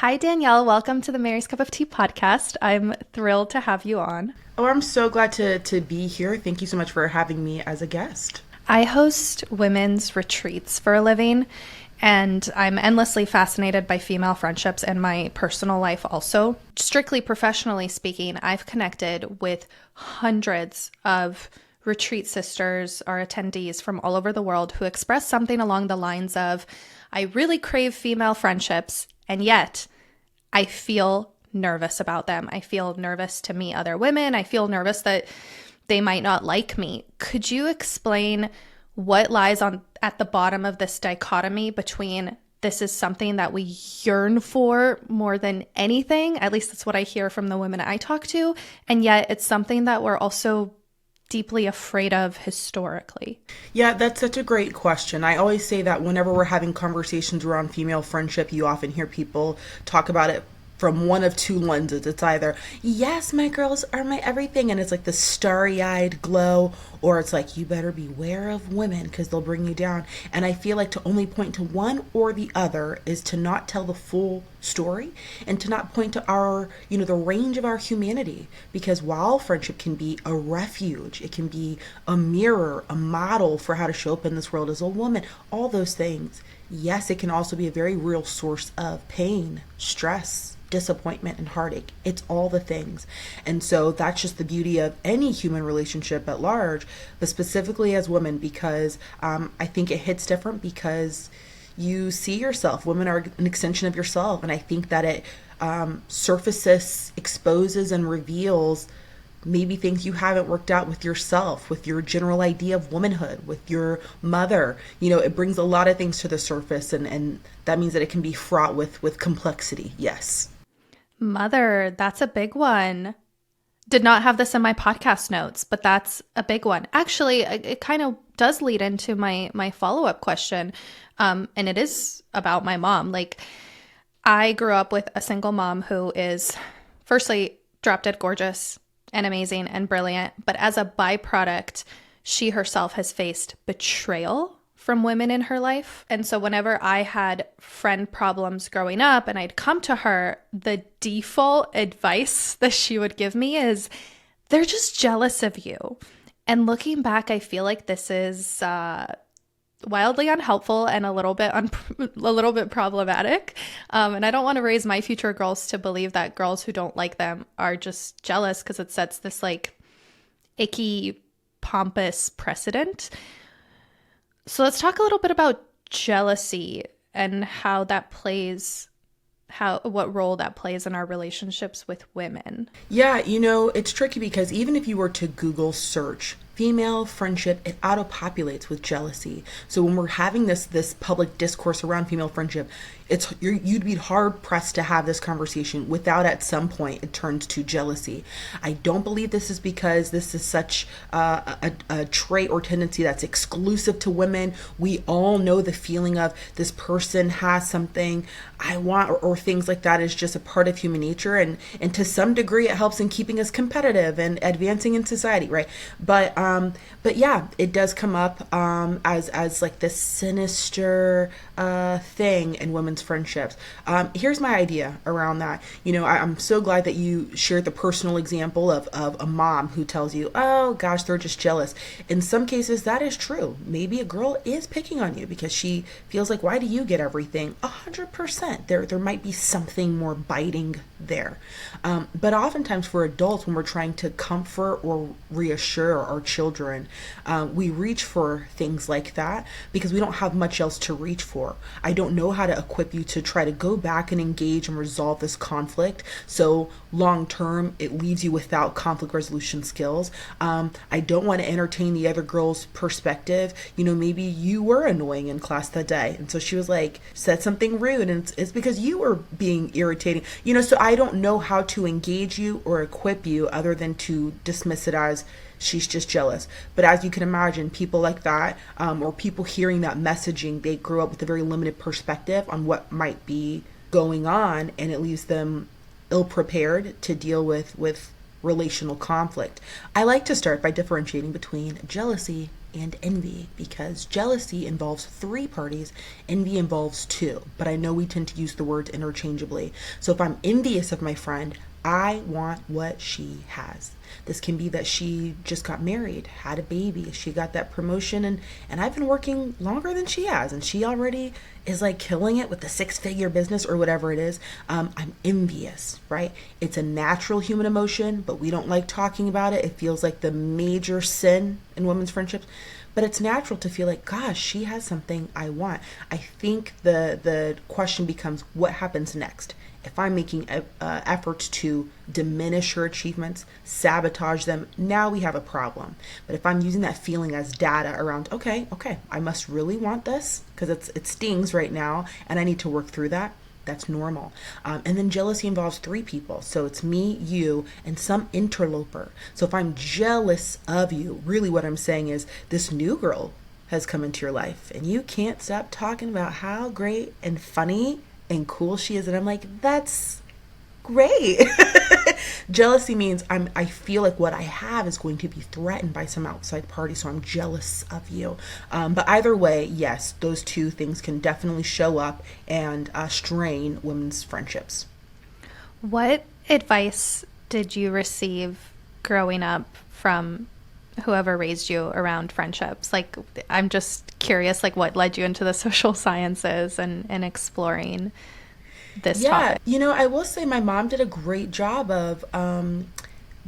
Hi, Danielle. Welcome to the Mary's Cup of Tea podcast. I'm thrilled to have you on. Oh, I'm so glad to be here. Thank you so much for having me as a guest. I host women's retreats for a living, and I'm endlessly fascinated by female friendships and my personal life also. Strictly professionally speaking, I've connected with hundreds of retreat sisters or attendees from all over the world who express something along the lines of, I really crave female friendships, and yet I feel nervous about them. I feel nervous to meet other women. I feel nervous that they might not like me. Could you explain what lies on at the bottom of this dichotomy between this is something that we yearn for more than anything, at least that's what I hear from the women I talk to, and yet it's something that we're also deeply afraid of historically? Yeah, that's such a great question. I always say that whenever we're having conversations around female friendship, you often hear people talk about it from one of two lenses. It's either, yes, my girls are my everything, and it's like the starry eyed glow, or it's like, you better beware of women because they'll bring you down. And I feel like to only point to one or the other is to not tell the full story and to not point to our, the range of our humanity. Because while friendship can be a refuge, it can be a mirror, a model for how to show up in this world as a woman, all those things. Yes, it can also be a very real source of pain, stress, disappointment, and heartache. It's all the things. And so that's just the beauty of any human relationship at large, but specifically as women, because I think it hits different because you see yourself. Women are an extension of yourself. And I think that it surfaces, exposes, and reveals maybe things you haven't worked out with yourself, with your general idea of womanhood, with your mother. It brings a lot of things to the surface, and that means that it can be fraught with complexity. Yes. Mother, that's a big one. Did not have this in my podcast notes, but that's a big one. Actually, it kind of does lead into my follow-up question. And it is about my mom. Like, I grew up with a single mom who is, firstly, drop dead gorgeous and amazing and brilliant. But as a byproduct, she herself has faced betrayal from women in her life. And so whenever I had friend problems growing up and I'd come to her, the default advice that she would give me is, they're just jealous of you. And looking back, I feel like this is wildly unhelpful and a little bit problematic. And I don't want to raise my future girls to believe that girls who don't like them are just jealous, because it sets this like icky, pompous precedent. So let's talk a little bit about jealousy and how that plays, what role that plays in our relationships with women. Yeah, it's tricky because even if you were to Google search female friendship, it auto-populates with jealousy. So when we're having this public discourse around female friendship, you'd be hard pressed to have this conversation without at some point it turns to jealousy. I don't believe this is because this is such a trait or tendency that's exclusive to women. We all know the feeling of this person has something I want, or things like that is just a part of human nature, and to some degree it helps in keeping us competitive and advancing in society, right? But yeah, it does come up as like this sinister thing in women's friendships. Here's my idea around that. I'm so glad that you shared the personal example of a mom who tells you, oh gosh, they're just jealous. In some cases, that is true. Maybe a girl is picking on you because she feels like, why do you get everything? 100%. There might be something more biting there. But oftentimes for adults, when we're trying to comfort or reassure our children, we reach for things like that because we don't have much else to reach for. I don't know how to equip you to try to go back and engage and resolve this conflict, so long term it leaves you without conflict resolution skills. I don't want to entertain the other girl's perspective. Maybe you were annoying in class that day, and so she was like, said something rude, and it's because you were being irritating. So I don't know how to engage you or equip you other than to dismiss it as she's just jealous. But as you can imagine, people like that, or people hearing that messaging, they grew up with a very limited perspective on what might be going on, and it leaves them ill prepared to deal with relational conflict. I like to start by differentiating between jealousy and envy, because jealousy involves three parties, envy involves two. But I know we tend to use the words interchangeably. So if I'm envious of my friend, I want what she has. This can be that she just got married, had a baby, she got that promotion, and I've been working longer than she has, and she already is like killing it with the six-figure business or whatever it is. I'm envious, right? It's a natural human emotion, but we don't like talking about it. It feels like the major sin in women's friendships. But it's natural to feel like, gosh, she has something I want. I think the question becomes, what happens next? If I'm making efforts to diminish her achievements, sabotage them, now we have a problem. But if I'm using that feeling as data around, okay, I must really want this because it stings right now and I need to work through that, that's normal. And then jealousy involves three people. So it's me, you, and some interloper. So if I'm jealous of you, really what I'm saying is this new girl has come into your life and you can't stop talking about how great and funny and cool she is. And I'm like, that's great. Jealousy means I feel like what I have is going to be threatened by some outside party, so I'm jealous of you. But either way, yes, those two things can definitely show up and strain women's friendships. What advice did you receive growing up from whoever raised you around friendships? Like, I'm just curious, like, what led you into the social sciences and exploring this topic? I will say my mom did a great job of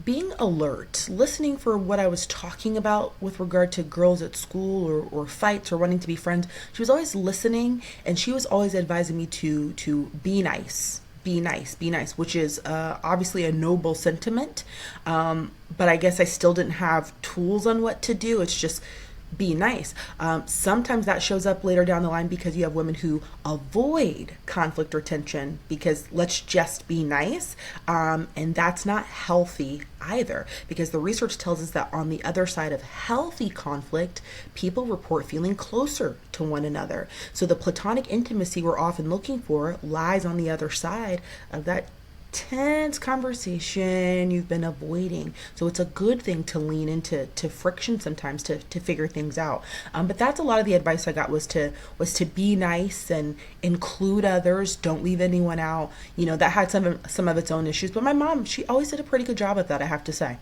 being alert, listening for what I was talking about with regard to girls at school or fights or wanting to be friends. She was always listening, and she was always advising me to be nice. Be nice, which is obviously a noble sentiment. But I guess I still didn't have tools on what to do. It's just be nice. Sometimes that shows up later down the line because you have women who avoid conflict or tension because let's just be nice. And that's not healthy either, because the research tells us that on the other side of healthy conflict, people report feeling closer to one another. So the platonic intimacy we're often looking for lies on the other side of that tense conversation you've been avoiding. So it's a good thing to lean into friction sometimes to figure things out. But that's a lot of the advice I got was to be nice and include others. Don't leave anyone out. That had some of its own issues, but my mom, she always did a pretty good job of that, I have to say.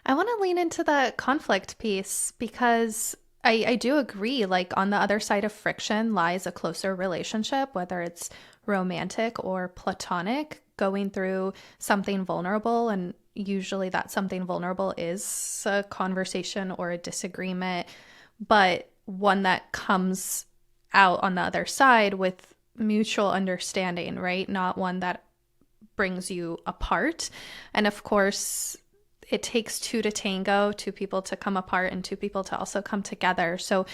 I want to lean into the conflict piece because I do agree, like on the other side of friction lies a closer relationship, whether it's romantic or platonic, going through something vulnerable. And usually that something vulnerable is a conversation or a disagreement, but one that comes out on the other side with mutual understanding, right? Not one that brings you apart. And of course, it takes two to tango, two people to come apart and two people to also come together. So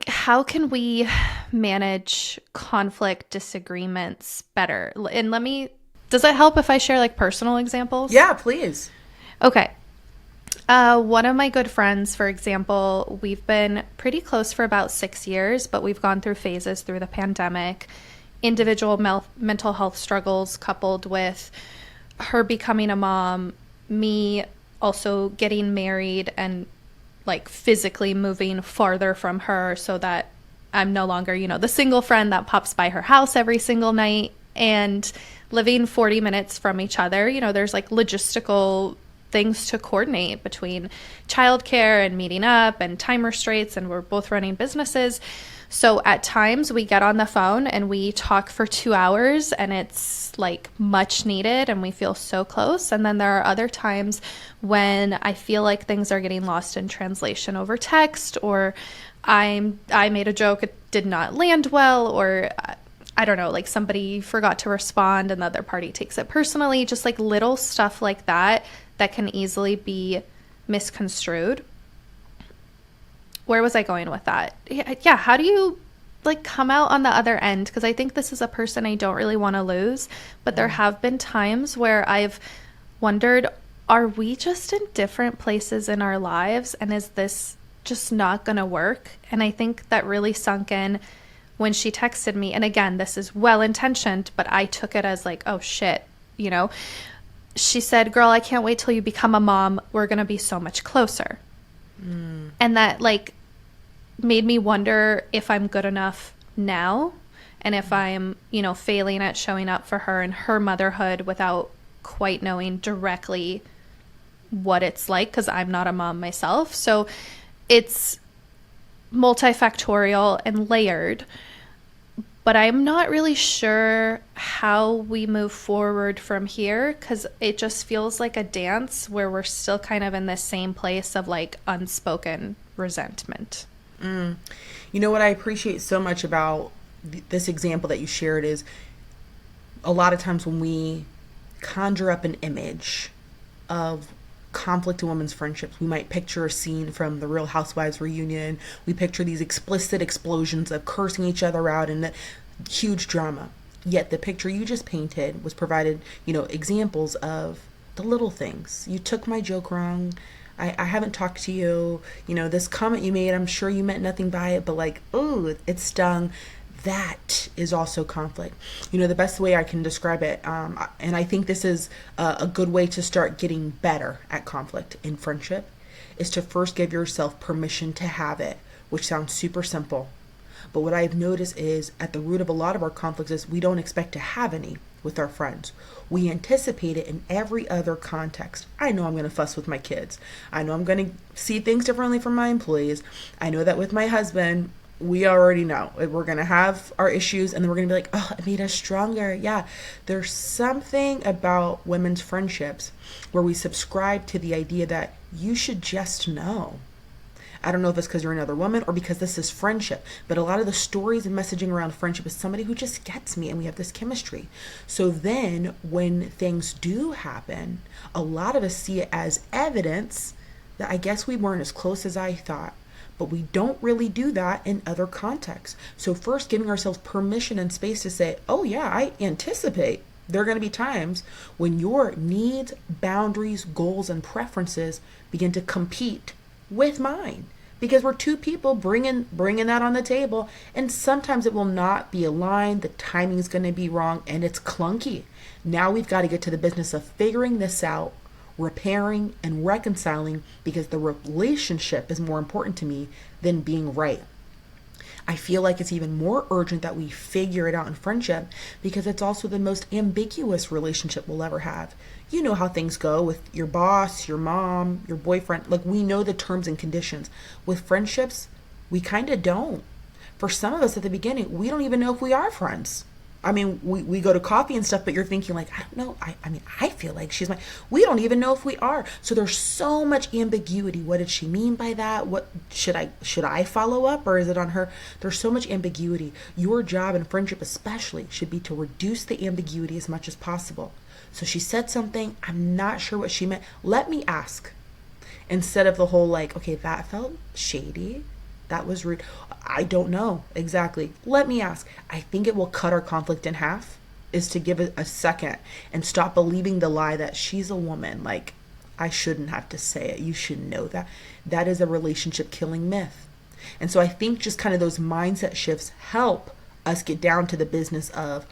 how can we manage conflict disagreements better? And does it help if I share like personal examples? Yeah, please. Okay. One of my good friends, for example, we've been pretty close for about 6 years, but we've gone through phases through the pandemic, individual mental health struggles coupled with her becoming a mom, me also getting married and like physically moving farther from her so that I'm no longer, the single friend that pops by her house every single night, and living 40 minutes from each other. There's like logistical things to coordinate between childcare and meeting up and time restraints, and we're both running businesses. So at times we get on the phone and we talk for 2 hours and it's like much needed and we feel so close. And then there are other times when I feel like things are getting lost in translation over text, or I made a joke, it did not land well, or I don't know, like somebody forgot to respond and the other party takes it personally. Just like little stuff like that can easily be misconstrued. Where was I going with that? Yeah. How do you like come out on the other end? Because I think this is a person I don't really want to lose, but there have been times where I've wondered, are we just in different places in our lives? And is this just not going to work? And I think that really sunk in when she texted me. And again, this is well-intentioned, but I took it as like, oh shit, She said, girl, I can't wait till you become a mom. We're going to be so much closer. And that like made me wonder if I'm good enough now and if I'm, failing at showing up for her and her motherhood without quite knowing directly what it's like because I'm not a mom myself. So it's multifactorial and layered, but I'm not really sure how we move forward from here because it just feels like a dance where we're still kind of in the same place of like unspoken resentment. You know what I appreciate so much about this example that you shared is a lot of times when we conjure up an image of conflict in women's friendships, we might picture a scene from the Real Housewives reunion. We picture these explicit explosions of cursing each other out and huge drama. Yet the picture you just painted was provided, examples of the little things. You took my joke wrong. I haven't talked to you. This comment you made, I'm sure you meant nothing by it, but like, oh, it stung. That is also conflict. The best way I can describe it, and I think this is a good way to start getting better at conflict in friendship, is to first give yourself permission to have it, which sounds super simple. But what I've noticed is at the root of a lot of our conflicts is we don't expect to have any with our friends. We anticipate it in every other context. I know I'm going to fuss with my kids. I know I'm going to see things differently from my employees. I know that with my husband, we already know we're going to have our issues and then we're going to be like, oh, it made us stronger. Yeah, there's something about women's friendships where we subscribe to the idea that you should just know. I don't know if it's because you're another woman or because this is friendship, but a lot of the stories and messaging around friendship is somebody who just gets me and we have this chemistry. So then when things do happen, a lot of us see it as evidence that I guess we weren't as close as I thought. But we don't really do that in other contexts. So first giving ourselves permission and space to say, oh yeah, I anticipate there are going to be times when your needs, boundaries, goals, and preferences begin to compete with mine because we're two people bringing that on the table, and sometimes it will not be aligned, the timing is going to be wrong, and it's clunky. Now we've got to get to the business of figuring this out, repairing and reconciling, because the relationship is more important to me than being right. I feel like it's even more urgent that we figure it out in friendship because it's also the most ambiguous relationship we'll ever have. You know how things go with your boss, your mom, your boyfriend. Like, we know the terms and conditions. With friendships, we kind of don't. For some of us at the beginning, we don't even know if we are friends. I mean, we go to coffee and stuff, but you're thinking like, I don't know. I mean, I feel like she's my, we don't even know if we are. So there's so much ambiguity. What did she mean by that? What should I follow up, or is it on her? There's so much ambiguity. Your job in friendship especially should be to reduce the ambiguity as much as possible. So she said something, I'm not sure what she meant. Let me ask. Instead of the whole like, okay, that felt shady. That was rude. I don't know exactly. Let me ask. I think it will cut our conflict in half is to give it a second and stop believing the lie that she's a woman. Like, I shouldn't have to say it. You should know that. That is a relationship killing myth. And so I think just kind of those mindset shifts help us get down to the business of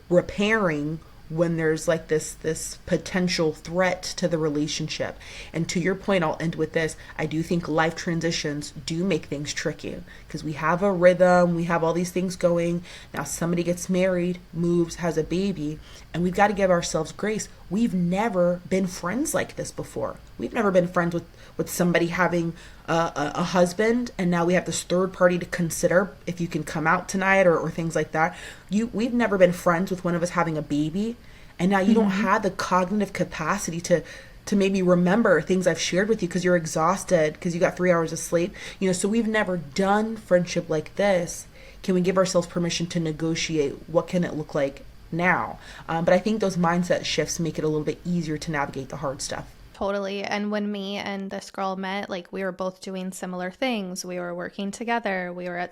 repairing when there's like this potential threat to the relationship. And to your point, I'll end with this. I do think life transitions do make things tricky because we have a rhythm, we have all these things going. Now somebody gets married, moves, has a baby, and we've got to give ourselves grace. We've never been friends like this before. We've never been friends with somebody having a husband, and now we have this third party to consider if you can come out tonight or things like that. We've never been friends with one of us having a baby, and now you don't have the cognitive capacity to maybe remember things I've shared with you because you're exhausted because you got 3 hours of sleep. So we've never done friendship like this. Can we give ourselves permission to negotiate what can it look like now? But I think those mindset shifts make it a little bit easier to navigate the hard stuff. Totally. And when me and this girl met, like we were both doing similar things. We were working together. We were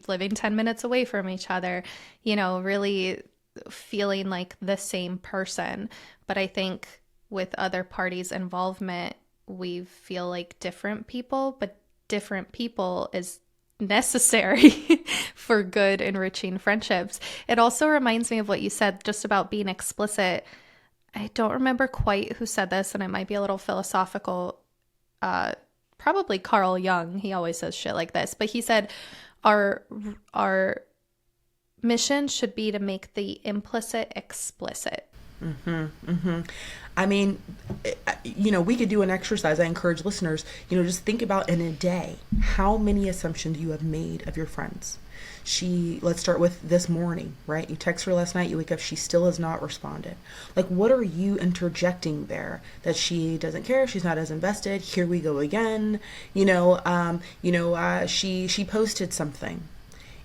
living 10 minutes away from each other, really feeling like the same person. But I think with other parties' involvement, we feel like different people, but different people is necessary for good, enriching friendships. It also reminds me of what you said just about being explicit. I don't remember quite who said this, and it might be a little philosophical probably Carl Jung. He always says shit like this, but he said our our mission should be to make the implicit explicit. I mean, we could do an exercise. I encourage listeners, just think about in a day how many assumptions you have made of your friends. Let's start with this morning, right? You text her last night, you wake up, she still has not responded. Like, what are you interjecting there that she doesn't care? She's not as invested. Here we go again. She posted something,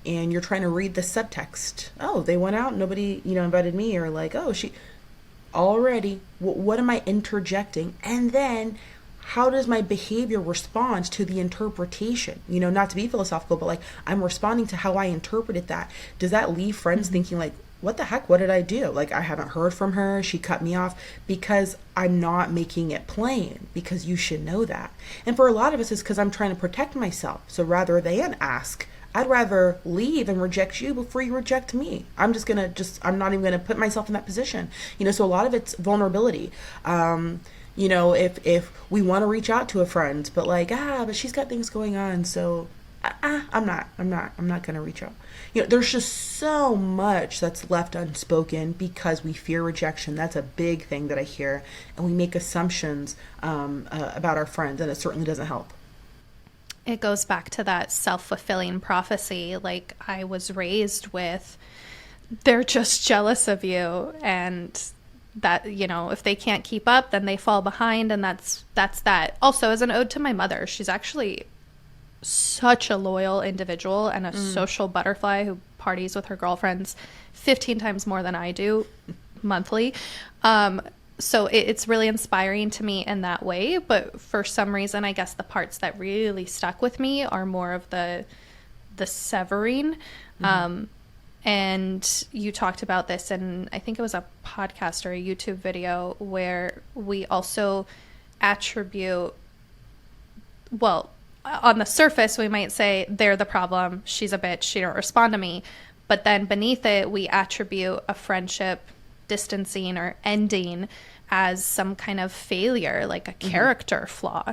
and you're trying to read the subtext. Oh, they went out, nobody, invited me, or like, oh, she already, what am I interjecting? And then how does my behavior respond to the interpretation? Not to be philosophical, but like, I'm responding to how I interpreted that. Does that leave friends thinking like, what the heck, what did I do? Like, I haven't heard from her, she cut me off, because I'm not making it plain, because you should know that. And for a lot of us, it's because I'm trying to protect myself. So rather than ask, I'd rather leave and reject you before you reject me. I'm not even gonna put myself in that position. So a lot of it's vulnerability. If we want to reach out to a friend, but like, but she's got things going on, so I'm not gonna reach out. There's just so much that's left unspoken because we fear rejection. That's a big thing that I hear, and we make assumptions about our friends, and it certainly doesn't help. It goes back to that self-fulfilling prophecy. Like, I was raised with, they're just jealous of you, and that, if they can't keep up, then they fall behind, and that's that. Also, as an ode to my mother, she's actually such a loyal individual and a social butterfly who parties with her girlfriends 15 times more than I do monthly. So it's really inspiring to me in that way. But for some reason, I guess the parts that really stuck with me are more of the severing. And you talked about this in, I think it was a podcast or a YouTube video, where we also attribute, well, on the surface, we might say they're the problem. She's a bitch. She don't respond to me. But then beneath it, we attribute a friendship distancing or ending as some kind of failure, like a character flaw.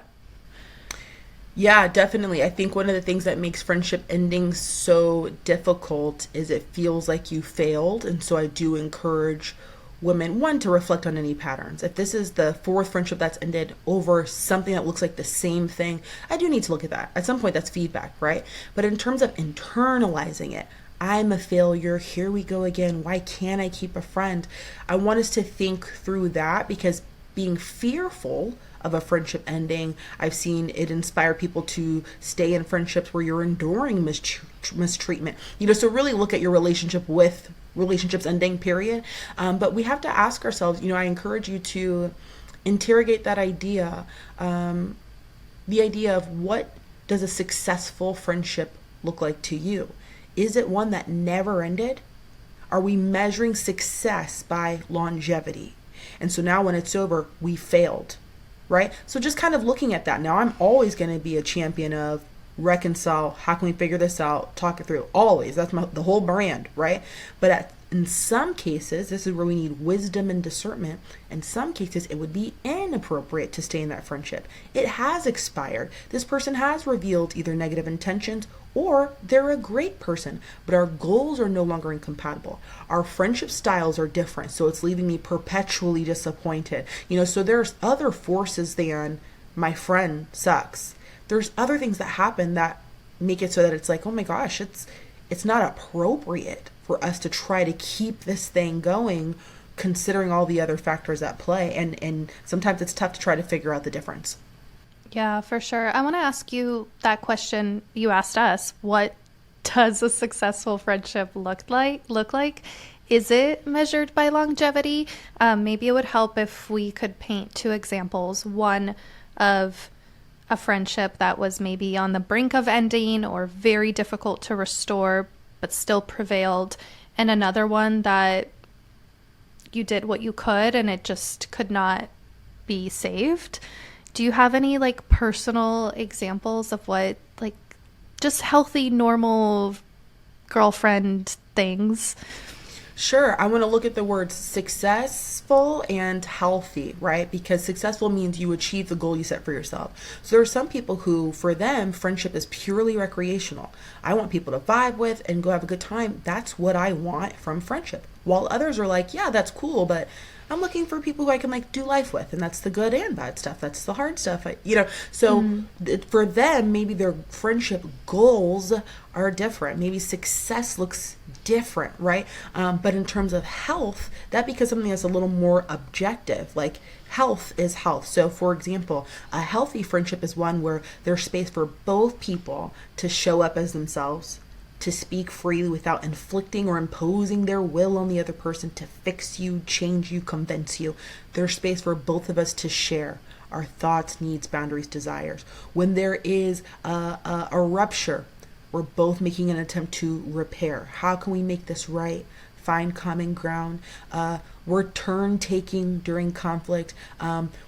Yeah, definitely. I think one of the things that makes friendship ending so difficult is it feels like you failed. And so I do encourage women, one, to reflect on any patterns. If this is the fourth friendship that's ended over something that looks like the same thing, I do need to look at that. At some point, that's feedback, right? But in terms of internalizing it, I'm a failure. Here we go again. Why can't I keep a friend? I want us to think through that, because being fearful of a friendship ending, I've seen it inspire people to stay in friendships where you're enduring mistreatment. So really look at your relationships ending, period. But we have to ask ourselves, I encourage you to interrogate that idea, the idea of, what does a successful friendship look like to you? Is it one that never ended? Are we measuring success by longevity? And so now when it's over, we failed, right? So just kind of looking at that. Now, I'm always going to be a champion of reconcile. How can we figure this out? Talk it through. Always. That's the whole brand, right? But in some cases, this is where we need wisdom and discernment. In some cases, it would be inappropriate to stay in that friendship. It has expired. This person has revealed either negative intentions, or they're a great person, but our goals are no longer incompatible. Our friendship styles are different, so it's leaving me perpetually disappointed. So there's other forces than my friend sucks. There's other things that happen that make it so that it's like, oh my gosh, it's not appropriate for us to try to keep this thing going, considering all the other factors at play. And sometimes it's tough to try to figure out the difference. Yeah, for sure. I want to ask you that question you asked us. What does a successful friendship look like? Is it measured by longevity? Maybe it would help if we could paint two examples. One of a friendship that was maybe on the brink of ending or very difficult to restore, but still prevailed. And another one that you did what you could and it just could not be saved. Do you have any personal examples of what just healthy, normal girlfriend things? Sure, I want to look at the words successful and healthy, right? Because successful means you achieve the goal you set for yourself. So there are some people who, for them, friendship is purely recreational. I want people to vibe with and go have a good time. That's what I want from friendship. While others are like, yeah, that's cool, but I'm looking for people who I can like do life with, and that's the good and bad stuff. That's the hard stuff. So for them, maybe their friendship goals are different. Maybe success looks different, right? But in terms of health, that becomes something that's a little more objective. Like health is health. So, for example, a healthy friendship is one where there's space for both people to show up as themselves, to speak freely without inflicting or imposing their will on the other person, to fix you, change you, convince you. There's space for both of us to share our thoughts, needs, boundaries, desires. When there is a rupture, we're both making an attempt to repair. How can we make this right? Find common ground. We're turn taking during conflict.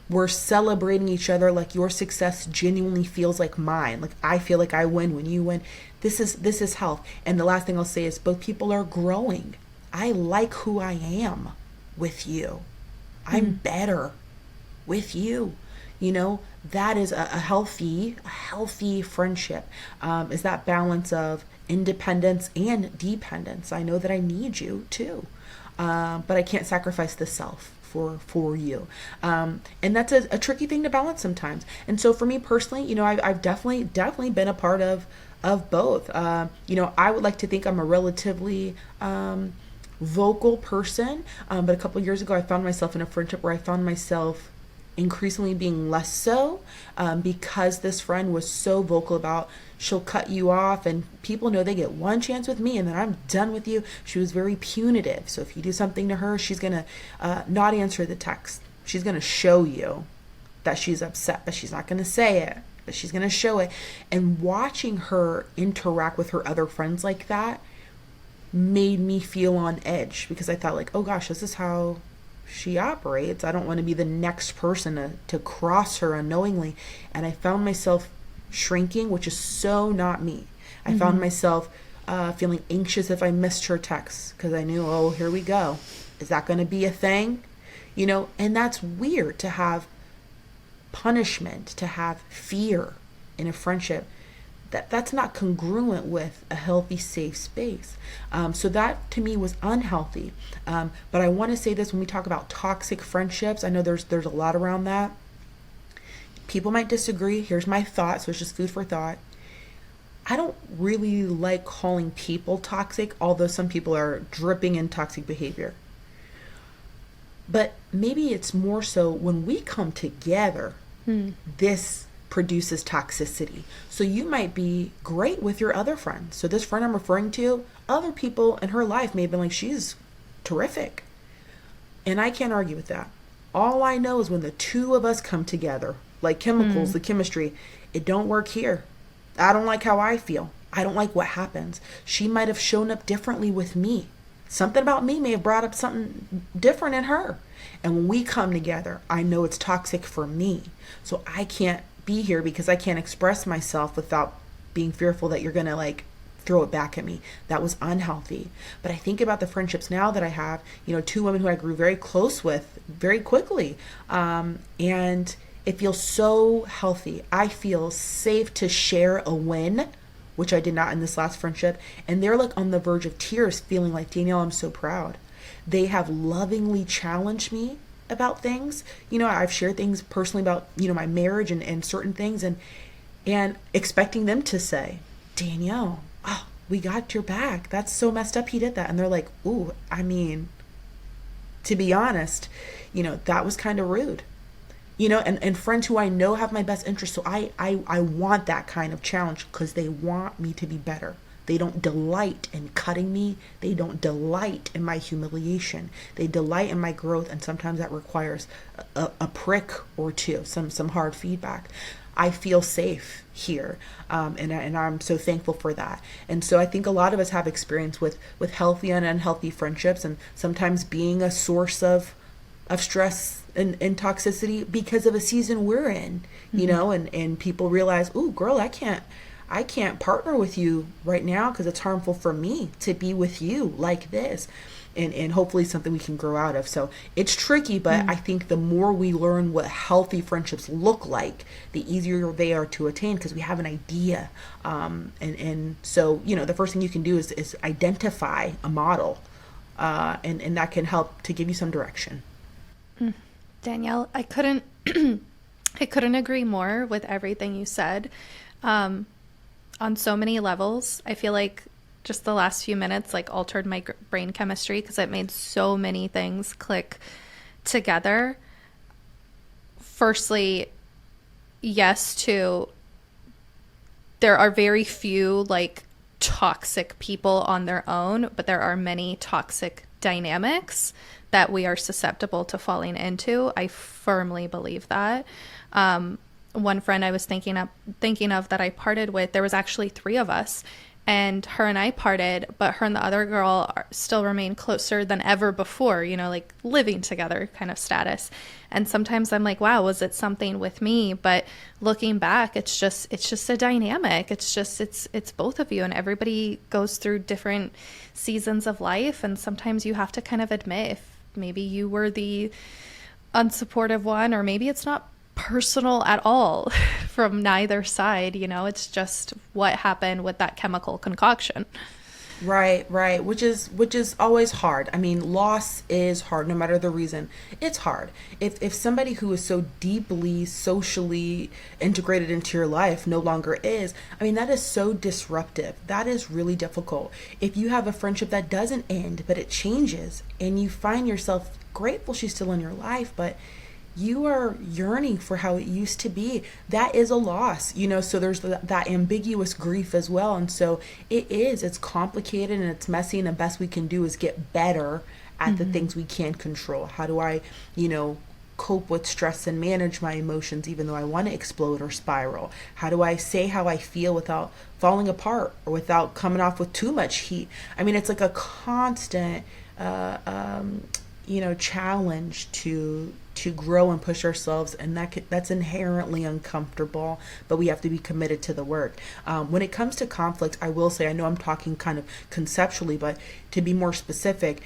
We're celebrating each other, like your success genuinely feels like mine. Like I feel like I win when you win. This is health. And the last thing I'll say is both people are growing. I like who I am with you. I'm better with you. That is a healthy friendship. Is that balance of independence and dependence. I know that I need you too, but I can't sacrifice the self for you. And that's a tricky thing to balance sometimes. And so for me personally, I've definitely been a part of both. I would like to think I'm a relatively vocal person, but a couple years ago I found myself in a friendship where I found myself increasingly being less so, because this friend was so vocal about she'll cut you off and people know they get one chance with me and then I'm done with you. She was very punitive. So if you do something to her, she's going to not answer the text. She's going to show you that she's upset, but she's not going to say it, but she's going to show it. And watching her interact with her other friends like that made me feel on edge, because I thought like, oh gosh, this is how she operates. I don't want to be the next person to cross her unknowingly. And I found myself shrinking, which is so not me. I found myself feeling anxious if I missed her text, because I knew, oh, here we go. Is that going to be a thing? And that's weird to have punishment, to have fear in a friendship. That's not congruent with a healthy, safe space. So that to me was unhealthy. But I want to say this when we talk about toxic friendships. I know there's a lot around that. People might disagree. Here's my thought. So it's just food for thought. I don't really like calling people toxic, although some people are dripping in toxic behavior. But maybe it's more so when we come together, this produces toxicity. So you might be great with your other friends. So this friend I'm referring to, other people in her life may have been like, she's terrific. And I can't argue with that. All I know is when the two of us come together, like chemicals, the chemistry, it don't work here. I don't like how I feel. I don't like what happens. She might have shown up differently with me. Something about me may have brought up something different in her. And when we come together, I know it's toxic for me. So I can't be here because I can't express myself without being fearful that you're going to like throw it back at me. That was unhealthy. But I think about the friendships now that I have, two women who I grew very close with very quickly. And it feels so healthy. I feel safe to share a win, which I did not in this last friendship. And they're like on the verge of tears, feeling like, Danielle, I'm so proud. They have lovingly challenged me about things. I've shared things personally about, my marriage and certain things and expecting them to say, Danielle, oh, we got your back. That's so messed up. He did that. And they're like, ooh, to be honest, that was kind of rude. And friends who I know have my best interest. So I want that kind of challenge because they want me to be better. They don't delight in cutting me. They don't delight in my humiliation. They delight in my growth, and sometimes that requires a prick or two, some hard feedback. I feel safe here, and I'm so thankful for that. And so I think a lot of us have experience with healthy and unhealthy friendships, and sometimes being a source of stress and toxicity because of a season we're in, and people realize, ooh, girl, I can't partner with you right now because it's harmful for me to be with you like this. and hopefully something we can grow out of. So it's tricky, but I think the more we learn what healthy friendships look like, the easier they are to attain because we have an idea. And so, the first thing you can do is identify a model, and that can help to give you some direction. Danielle, I couldn't I couldn't agree more with everything you said. On so many levels, I feel like just the last few minutes like altered my brain chemistry because it made so many things click together. Firstly, yes to there are very few like toxic people on their own, but there are many toxic dynamics that we are susceptible to falling into. I firmly believe that. One friend I was thinking of that I parted with, there was actually three of us, and her and I parted, but her and the other girl still remain closer than ever before, like living together kind of status. And sometimes I'm like, wow, was it something with me? But looking back, it's just a dynamic. It's both of you, and everybody goes through different seasons of life. And sometimes you have to kind of admit if maybe you were the unsupportive one, or maybe it's not personal at all from neither side. It's just what happened with that chemical concoction. Right, right. Which is always hard. I mean, loss is hard, no matter the reason. It's hard. If somebody who is so deeply socially integrated into your life no longer is, I mean, that is so disruptive. That is really difficult. If you have a friendship that doesn't end, but it changes, and you find yourself grateful she's still in your life, but you are yearning for how it used to be, that is a loss, so there's that ambiguous grief as well. And so it's complicated and it's messy, and the best we can do is get better at the things we can control. How do I cope with stress and manage my emotions even though I want to explode or spiral? How do I say how I feel without falling apart or without coming off with too much heat? I mean, it's like a constant challenge to grow and push ourselves, and that's inherently uncomfortable, but we have to be committed to the work. When it comes to conflict, I will say, I know I'm talking kind of conceptually, but to be more specific,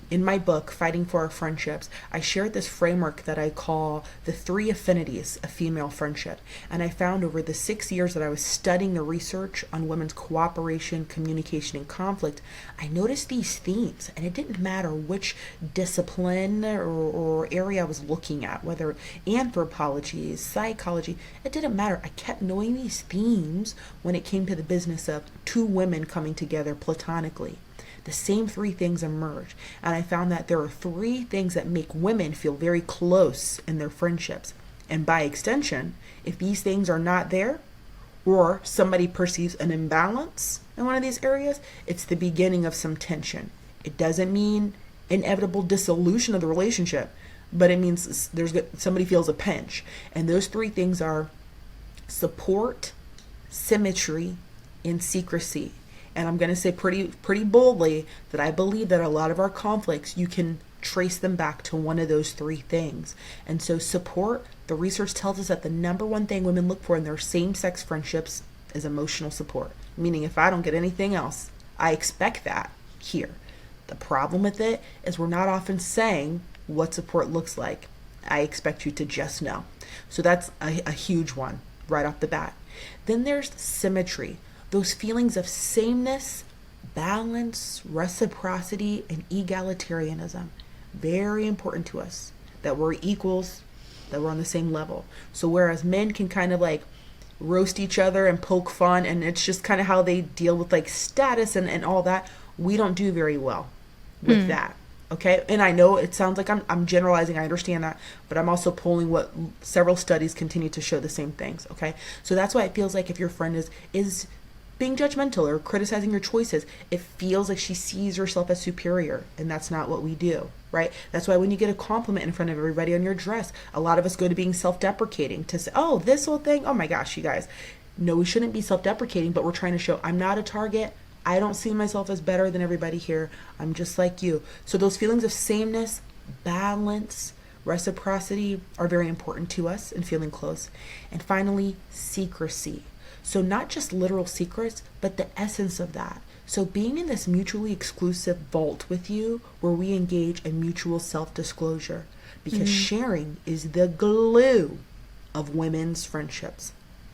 in my book, Fighting for Our Friendships, I shared this framework that I call the 3 affinities of female friendship. And I found over the 6 years that I was studying the research on women's cooperation, communication, and conflict, I noticed these themes, and it didn't matter which discipline or area I was looking at, whether anthropology, psychology, it didn't matter. I kept knowing these themes when it came to the business of 2 women coming together platonically. The same 3 things emerged, and I found that there are 3 things that make women feel very close in their friendships. And by extension, if these things are not there, or somebody perceives an imbalance in one of these areas, it's the beginning of some tension. It doesn't mean inevitable dissolution of the relationship, but it means somebody feels a pinch. And those 3 things are support, symmetry, and secrecy. And I'm going to say pretty boldly that I believe that a lot of our conflicts, you can trace them back to one of those 3 things. And so support, the research tells us that the number one thing women look for in their same-sex friendships is emotional support. Meaning if I don't get anything else, I expect that here. The problem with it is we're not often saying what support looks like. I expect you to just know. So that's a huge one right off the bat. Then there's symmetry. Those feelings of sameness, balance, reciprocity, and egalitarianism. Very important to us. That we're equals, that we're on the same level. So whereas men can kind of like roast each other and poke fun, and it's just kind of how they deal with like status and all that, we don't do very well with that. Okay, and I know it sounds like I'm generalizing, I understand that, but I'm also pulling what several studies continue to show the same things. Okay, so that's why it feels like if your friend is being judgmental or criticizing your choices, it feels like she sees herself as superior, and that's not what we do, right? That's why when you get a compliment in front of everybody on your dress, a lot of us go to being self-deprecating to say, oh, this whole thing, oh my gosh, you guys. No, we shouldn't be self-deprecating, but we're trying to show I'm not a target. I don't see myself as better than everybody here. I'm just like you. So those feelings of sameness, balance, reciprocity are very important to us in feeling close. And finally, secrecy. So not just literal secrets, but the essence of that. So being in this mutually exclusive vault with you where we engage in mutual self-disclosure, because sharing is the glue of women's friendships.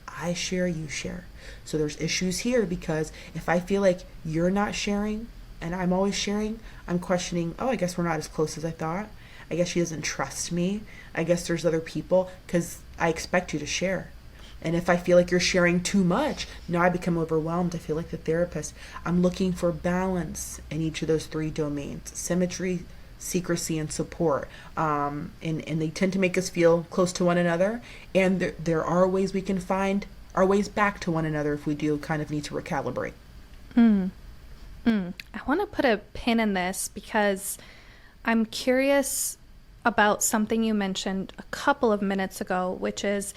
I share, you share. So there's issues here because if I feel like you're not sharing and I'm always sharing, I'm questioning, oh, I guess we're not as close as I thought. I guess she doesn't trust me. I guess there's other people because I expect you to share. And if I feel like you're sharing too much, now I become overwhelmed. I feel like the therapist. I'm looking for balance in each of those three domains: symmetry, secrecy, and support. And they tend to make us feel close to one another. And there are ways we can find our ways back to one another if we do kind of need to recalibrate. I want to put a pin in this because I'm curious about something you mentioned a couple of minutes ago, which is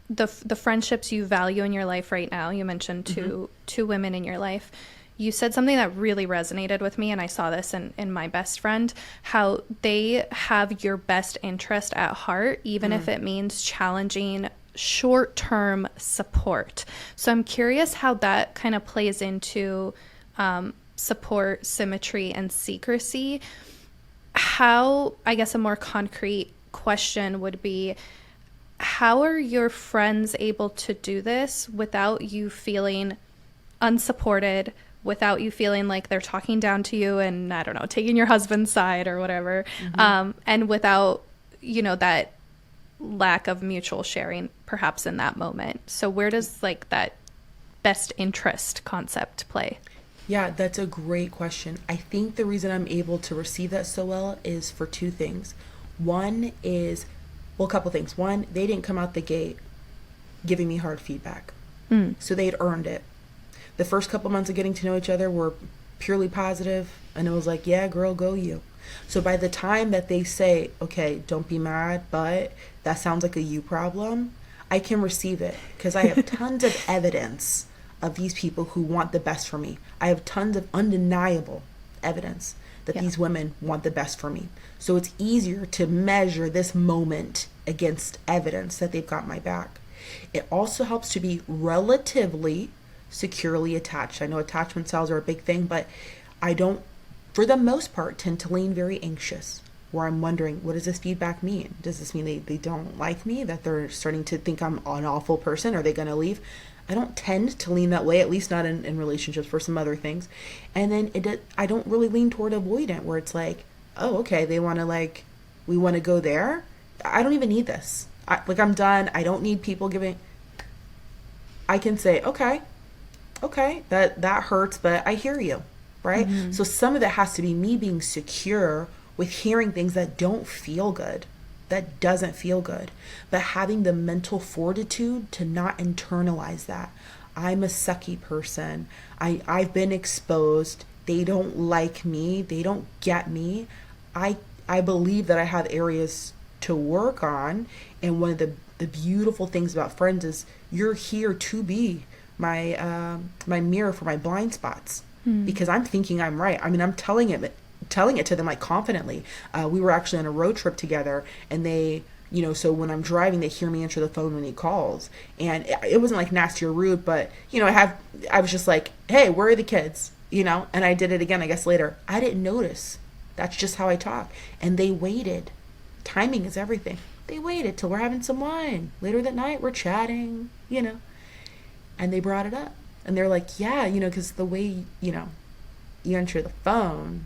the friendships you value in your life right now. You mentioned two women in your life. You said something that really resonated with me, and I saw this in my best friend, how they have your best interest at heart, even if it means challenging short-term support. So I'm curious how that kind of plays into support, symmetry, and secrecy. How, I guess a more concrete question would be, how are your friends able to do this without you feeling unsupported, without you feeling like they're talking down to you and, I don't know, taking your husband's side or whatever, and without, that lack of mutual sharing perhaps in that moment? So where does like that best interest concept play? Yeah, that's a great question. I think the reason I'm able to receive that so well is for two things. One is, well, a couple things. One, they didn't come out the gate giving me hard feedback. So they'd earned it. The first couple months of getting to know each other were purely positive, and it was like, yeah, girl, go you. So by the time that they say, okay, don't be mad, but that sounds like a you problem, I can receive it because I have tons of evidence of these people who want the best for me. I have tons of undeniable evidence that these women want the best for me. So it's easier to measure this moment against evidence that they've got my back. It also helps to be relatively securely attached. I know attachment styles are a big thing, but I don't, for the most part, tend to lean very anxious, where I'm wondering, what does this feedback mean? Does this mean they don't like me, that they're starting to think I'm an awful person? Are they going to leave? I don't tend to lean that way, at least not in relationships, for some other things. And then I don't really lean toward avoidant, where it's like, oh, okay, they want to we want to go there. I don't even need this. I'm done. I don't need people giving. I can say, okay, that hurts, but I hear you, right? So some of it has to be me being secure with hearing things that don't feel good, that doesn't feel good, but having the mental fortitude to not internalize that. I'm a sucky person. I've been exposed. They don't like me. They don't get me. I believe that I have areas to work on. And one of the beautiful things about friends is you're here to be my mirror for my blind spots, because I'm thinking I'm right. I mean, I'm telling it to them confidently. We were actually on a road trip together, and they, so when I'm driving, they hear me answer the phone when he calls, and it wasn't nasty or rude, but I was just like, hey, where are the kids? And I did it again, I guess later. I didn't notice. That's just how I talk. And they waited. Timing is everything. They waited till we're having some wine. Later that night, we're chatting, and they brought it up. And they're like, yeah, because the way, you answer the phone,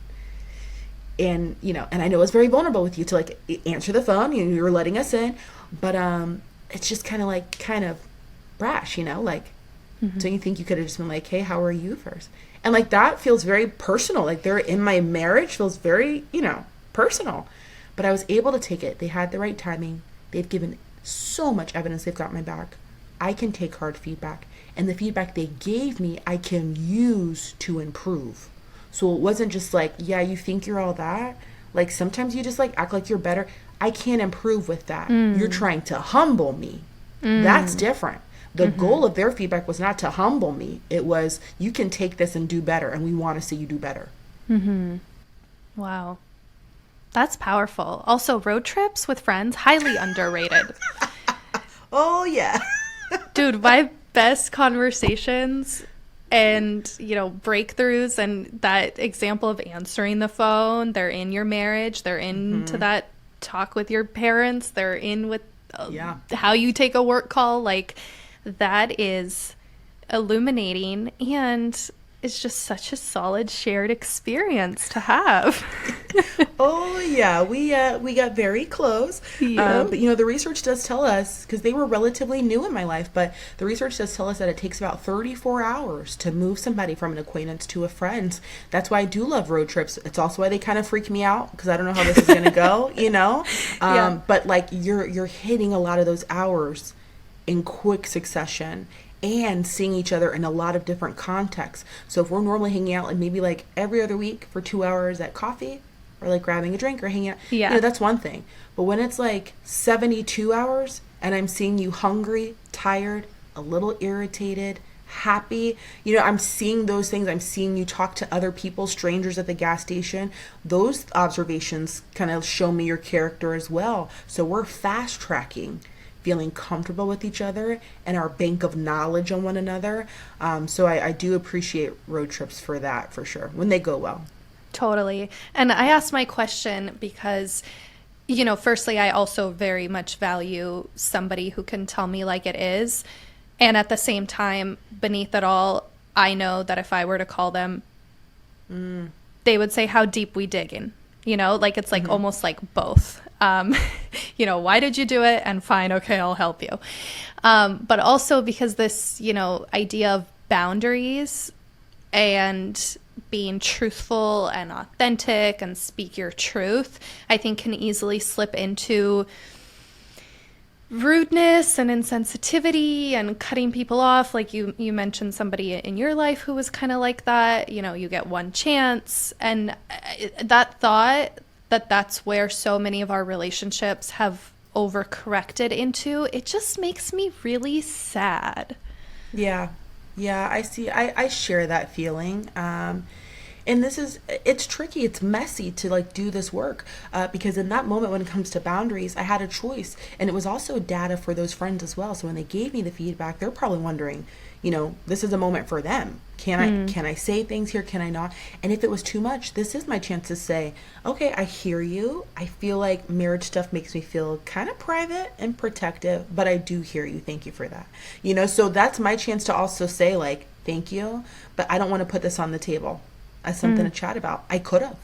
and, and I know it's very vulnerable with you to answer the phone, you were letting us in, but it's just kind of brash, so you think you could have just been like, hey, how are you first? And that feels very personal. They're in my marriage feels very, personal. But I was able to take it. They had the right timing. They've given so much evidence they've got my back. I can take hard feedback. And the feedback they gave me, I can use to improve. So it wasn't just yeah, you think you're all that. Sometimes you just act like you're better. I can't improve with that. You're trying to humble me. That's different. The goal of their feedback was not to humble me. It was, you can take this and do better, and we want to see you do better. Wow. That's powerful. Also, road trips with friends, highly underrated. Oh, yeah. Dude, my best conversations and, breakthroughs, and that example of answering the phone. They're in your marriage. They're into that talk with your parents. They're in with Yeah. how you take a work call. Like, that is illuminating, and it's just such a solid shared experience to have. Oh yeah, we got very close. Yeah. But the research does tell us, because they were relatively new in my life, but the research does tell us that it takes about 34 hours to move somebody from an acquaintance to a friend. That's why I do love road trips. It's also why they kind of freak me out, because I don't know how this is going to go. Yeah. But like you're hitting a lot of those hours in quick succession and seeing each other in a lot of different contexts. So if we're normally hanging out like maybe like every other week for 2 hours at coffee, or like grabbing a drink or hanging out, Yeah. that's one thing. But when it's like 72 hours and I'm seeing you hungry, tired, a little irritated, happy, I'm seeing those things. I'm seeing you talk to other people, strangers at the gas station. Those observations kind of show me your character as well. So we're fast tracking feeling comfortable with each other and our bank of knowledge on one another. So I do appreciate road trips for that, for sure, when they go well. Totally. And I asked my question because, firstly, I also very much value somebody who can tell me like it is. And at the same time, beneath it all, I know that if I were to call them, they would say, how deep we digging? Like it's like almost like both. Why did you do it? And fine, okay, I'll help you. But also because this, idea of boundaries and being truthful and authentic and speak your truth, I think can easily slip into rudeness and insensitivity and cutting people off. Like you mentioned somebody in your life who was kind of like that. You get one chance. And that thought that's where so many of our relationships have overcorrected into, it just makes me really sad. Yeah. Yeah, I see. I share that feeling. And it's tricky. It's messy to like do this work, because in that moment when it comes to boundaries, I had a choice, and it was also data for those friends as well. So when they gave me the feedback, they're probably wondering, this is a moment for them. Can I say things here? Can I not? And if it was too much, this is my chance to say, okay, I hear you. I feel like marriage stuff makes me feel kind of private and protective, but I do hear you. Thank you for that. So that's my chance to also say like, thank you, but I don't want to put this on the table as something to chat about. I could have.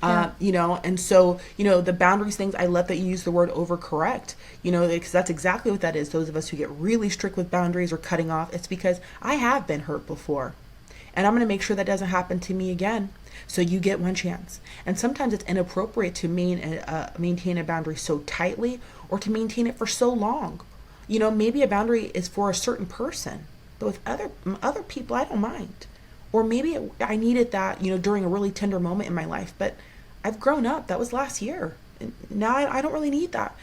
And so, the boundaries things, I love that you use the word overcorrect, because that's exactly what that is. Those of us who get really strict with boundaries or cutting off, it's because I have been hurt before. And I'm going to make sure that doesn't happen to me again. So you get one chance. And sometimes it's inappropriate to maintain a boundary so tightly or to maintain it for so long. Maybe a boundary is for a certain person, but with other people, I don't mind. Or maybe I needed that, during a really tender moment in my life, but I've grown up. That was last year. Now I don't really need that,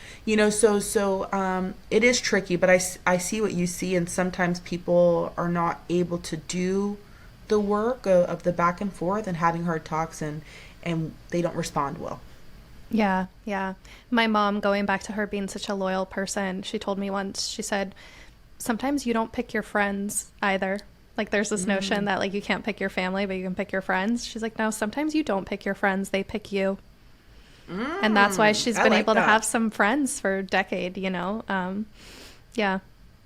so it is tricky, but I see what you see. And sometimes people are not able to do the work of the back and forth and having hard talks, and they don't respond well. Yeah, yeah. My mom, going back to her being such a loyal person, she told me once, she said, sometimes you don't pick your friends either. Like there's this notion that like you can't pick your family, but you can pick your friends. She's like, no, sometimes you don't pick your friends, they pick you. And that's why she's been able to have some friends for a decade, Yeah.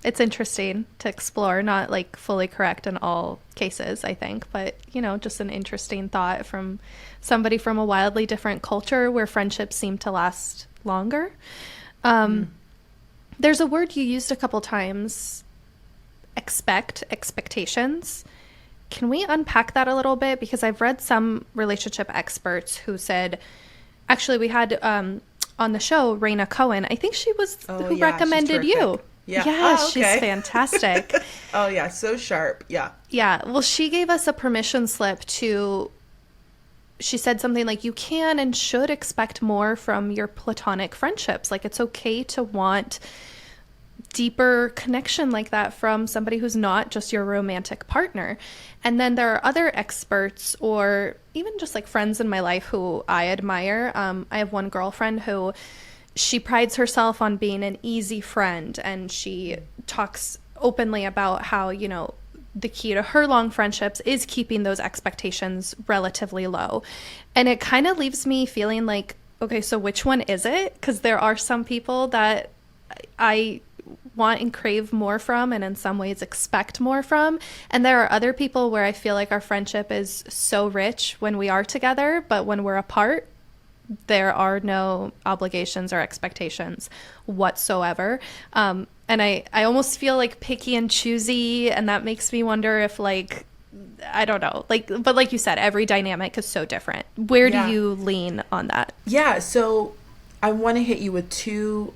It's interesting to explore, not like fully correct in all cases, I think, but, just an interesting thought from somebody from a wildly different culture where friendships seem to last longer. There's a word you used a couple times, expectations. Can we unpack that a little bit? Because I've read some relationship experts who said, actually we had on the show Raina Cohen, I think she was who recommended you. Yeah. Yeah, Oh, okay. She's fantastic. Oh yeah, so sharp. Yeah. Yeah. Well, she gave us a permission slip she said something like, you can and should expect more from your platonic friendships. Like it's okay to want deeper connection like that from somebody who's not just your romantic partner. And then there are other experts or even just like friends in my life who I admire. I have one girlfriend who she prides herself on being an easy friend, and she talks openly about how, the key to her long friendships is keeping those expectations relatively low. And it kind of leaves me feeling like, okay, so which one is it? Because there are some people that I want and crave more from, and in some ways expect more from. And there are other people where I feel like our friendship is so rich when we are together, but when we're apart, there are no obligations or expectations whatsoever. And I almost feel like picky and choosy, and that makes me wonder if, like, I don't know, like, but like you said, every dynamic is so different. Where do Yeah. you lean on that? Yeah, so I want to hit you with two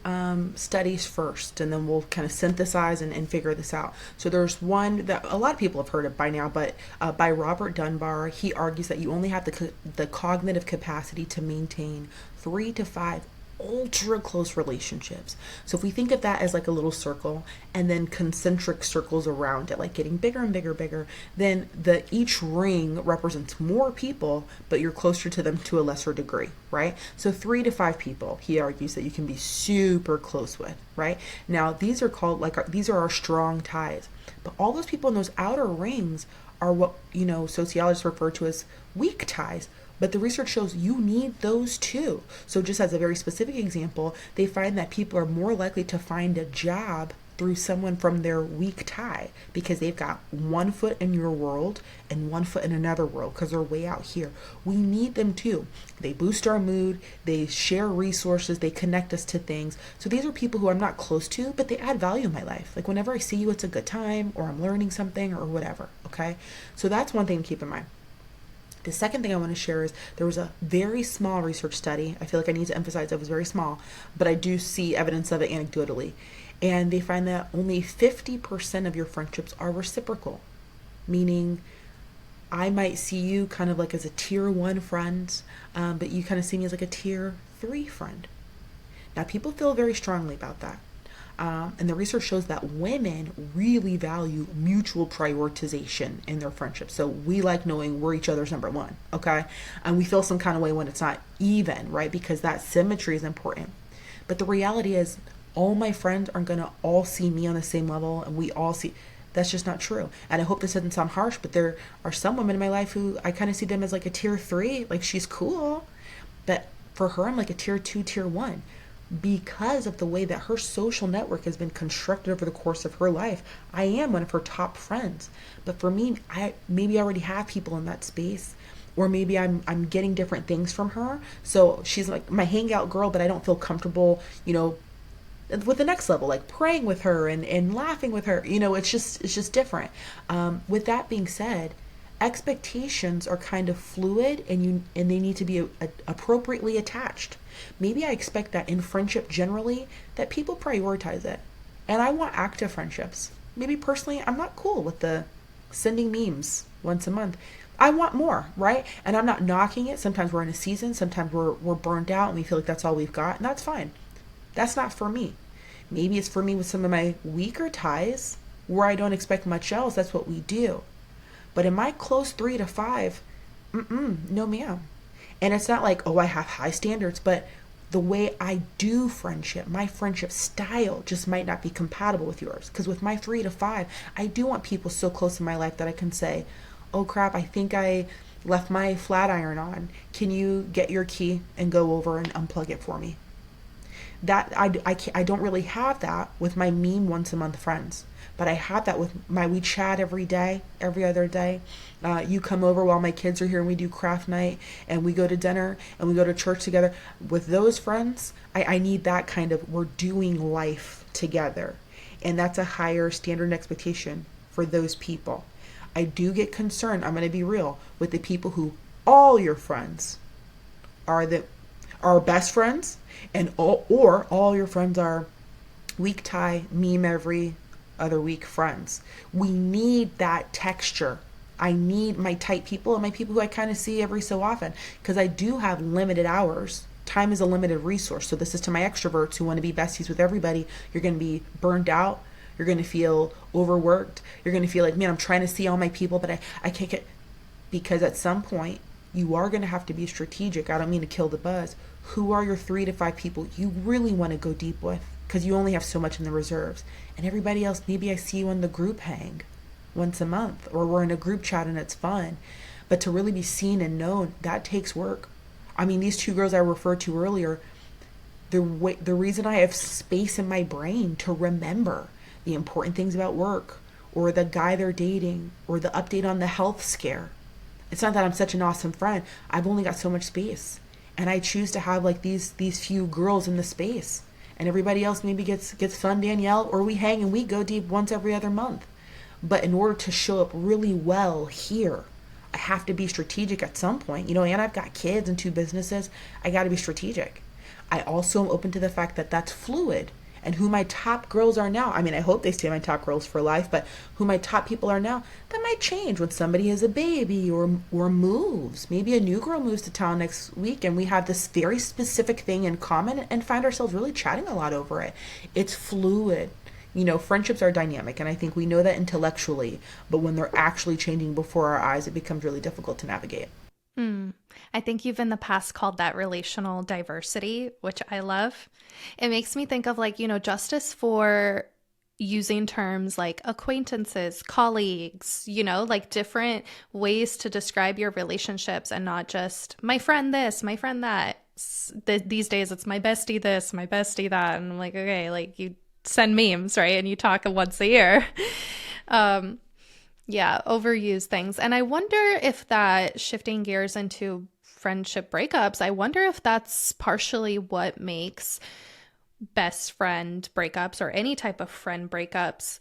studies first, and then we'll kind of synthesize and figure this out. So there's one that a lot of people have heard of by now, but by Robert Dunbar. He argues that you only have the cognitive capacity to maintain 3 to 5 ultra close relationships. So if we think of that as like a little circle and then concentric circles around it, like getting bigger and bigger, bigger, then the each ring represents more people, but you're closer to them to a lesser degree, right? So 3 to 5 people, he argues that you can be super close with, right? Now these are called these are our strong ties, but all those people in those outer rings are what sociologists refer to as weak ties. But the research shows you need those too. So just as a very specific example, they find that people are more likely to find a job through someone from their weak tie because they've got one foot in your world and one foot in another world because they're way out here. We need them too. They boost our mood, they share resources, they connect us to things. So these are people who I'm not close to, but they add value in my life. Like whenever I see you, it's a good time, or I'm learning something or whatever, okay? So that's one thing to keep in mind. The second thing I want to share is there was a very small research study. I feel like I need to emphasize it was very small, but I do see evidence of it anecdotally. And they find that only 50% of your friendships are reciprocal, meaning I might see you kind of like as a tier 1 friend, but you kind of see me as like a tier 3 friend. Now, people feel very strongly about that. And the research shows that women really value mutual prioritization in their friendships. So we like knowing we're each other's number one, okay? And we feel some kind of way when it's not even, right? Because that symmetry is important. But the reality is, all my friends aren't going to all see me on the same level, and we all see. That's just not true. And I hope this doesn't sound harsh, but there are some women in my life who I kind of see them as like a tier 3. Like, she's cool, but for her, I'm like a tier 2, tier 1. Because of the way that her social network has been constructed over the course of her life, I am one of her top friends. But for me, I maybe already have people in that space, or maybe I'm getting different things from her. So she's like my hangout girl, but I don't feel comfortable, with the next level, like praying with her and laughing with her. It's just different. With that being said, expectations are kind of fluid, and they need to be appropriately attached. Maybe I expect that in friendship generally that people prioritize it, and I want active friendships. Maybe personally I'm not cool with the sending memes once a month. I want more, right? And I'm not knocking it. Sometimes we're in a season, sometimes we're burnt out and we feel like that's all we've got, and that's fine. That's not for me. Maybe it's for me with some of my weaker ties where I don't expect much else. That's what we do. But in my close 3 to 5, no ma'am. And it's not like, oh, I have high standards, but the way I do friendship, my friendship style just might not be compatible with yours. Because with my 3 to 5, I do want people so close in my life that I can say, oh crap, I think I left my flat iron on. Can you get your key and go over and unplug it for me? That I don't really have that with my meme once a month friends, but I have that with we chat every day, every other day. You come over while my kids are here and we do craft night, and we go to dinner and we go to church together. With those friends, I need that kind of, we're doing life together, and that's a higher standard and expectation for those people. I do get concerned, I'm going to be real, with the people who all your friends are best friends, and all your friends are weak tie, meme every other week friends. We need that texture. I need my tight people and my people who I kind of see every so often, because I do have limited hours. Time is a limited resource. So this is to my extroverts who want to be besties with everybody. You're going to be burned out. You're going to feel overworked. You're going to feel like, man, I'm trying to see all my people, but I can't get, because at some point you are going to have to be strategic. I don't mean to kill the buzz. Who are your 3 to 5 people you really want to go deep with? Because you only have so much in the reserves. And everybody else, maybe I see you on the group hang. once a month, or we're in a group chat and it's fun. But to really be seen and known, that takes work. I mean, these two girls I referred to earlier, the reason I have space in my brain to remember the important things about work, or the guy they're dating, or the update on the health scare. It's not that I'm such an awesome friend. I've only got so much space, and I choose to have like these few girls in the space, and everybody else maybe gets fun Danielle, or we hang and we go deep once every other month. But in order to show up really well here, I have to be strategic at some point. And I've got kids and two businesses. I got to be strategic. I also am open to the fact that that's fluid. And who my top girls are now, I mean, I hope they stay my top girls for life, but who my top people are now, that might change when somebody has a baby or moves. Maybe a new girl moves to town next week and we have this very specific thing in common and find ourselves really chatting a lot over it. It's fluid. Friendships are dynamic, and I think we know that intellectually, but when they're actually changing before our eyes, it becomes really difficult to navigate. I think you've in the past called that relational diversity, which I love. It makes me think of justice for using terms like acquaintances, colleagues, like different ways to describe your relationships and not just my friend this, my friend that. These days it's my bestie this, my bestie that. And I'm like, okay, like you send memes, right? And you talk once a year. Yeah, overuse things. And I wonder if that shifting gears into friendship breakups, I wonder if that's partially what makes best friend breakups or any type of friend breakups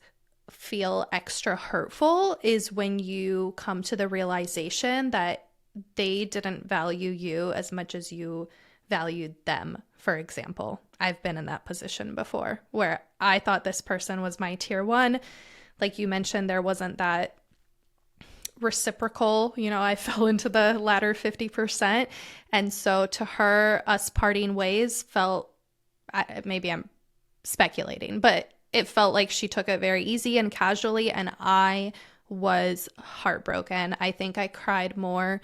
feel extra hurtful is when you come to the realization that they didn't value you as much as you valued them. For example, I've been in that position before where I thought this person was my tier one. Like you mentioned, there wasn't that reciprocal, I fell into the latter 50%. And so to her, us parting ways felt, maybe I'm speculating, but it felt like she took it very easy and casually. And I was heartbroken. I think I cried more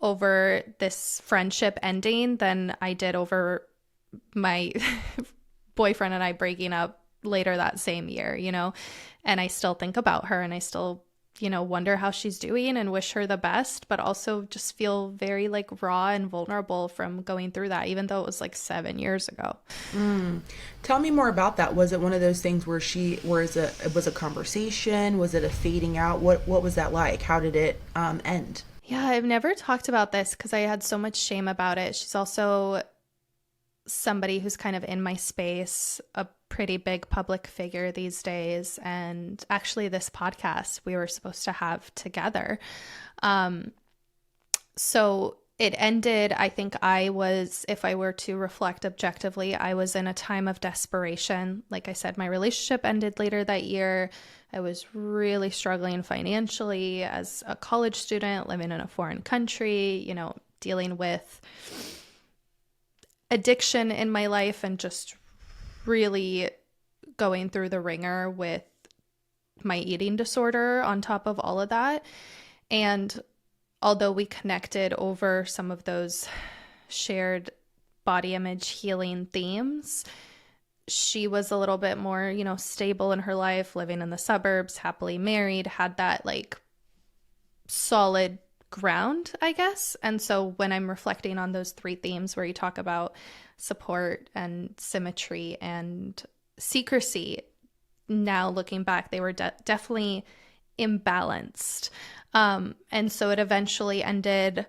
over this friendship ending than I did over my boyfriend and I breaking up later that same year, and I still think about her and I still, wonder how she's doing and wish her the best, but also just feel very raw and vulnerable from going through that, even though it was 7 years ago. Tell me more about that. Was it one of those things where it was a conversation? Was it a fading out? What was that like? How did it end? Yeah, I've never talked about this because I had so much shame about it. She's also somebody who's kind of in my space, a pretty big public figure these days. And actually this podcast we were supposed to have together. So it ended, I think if I were to reflect objectively, I was in a time of desperation. Like I said, my relationship ended later that year. I was really struggling financially as a college student, living in a foreign country, dealing with addiction in my life and just really going through the ringer with my eating disorder on top of all of that. And although we connected over some of those shared body image healing themes, she was a little bit more, stable in her life, living in the suburbs, happily married, had that solid ground, I guess. And so when I'm reflecting on those three themes where you talk about support and symmetry and secrecy, now looking back, they were definitely imbalanced. And so it eventually ended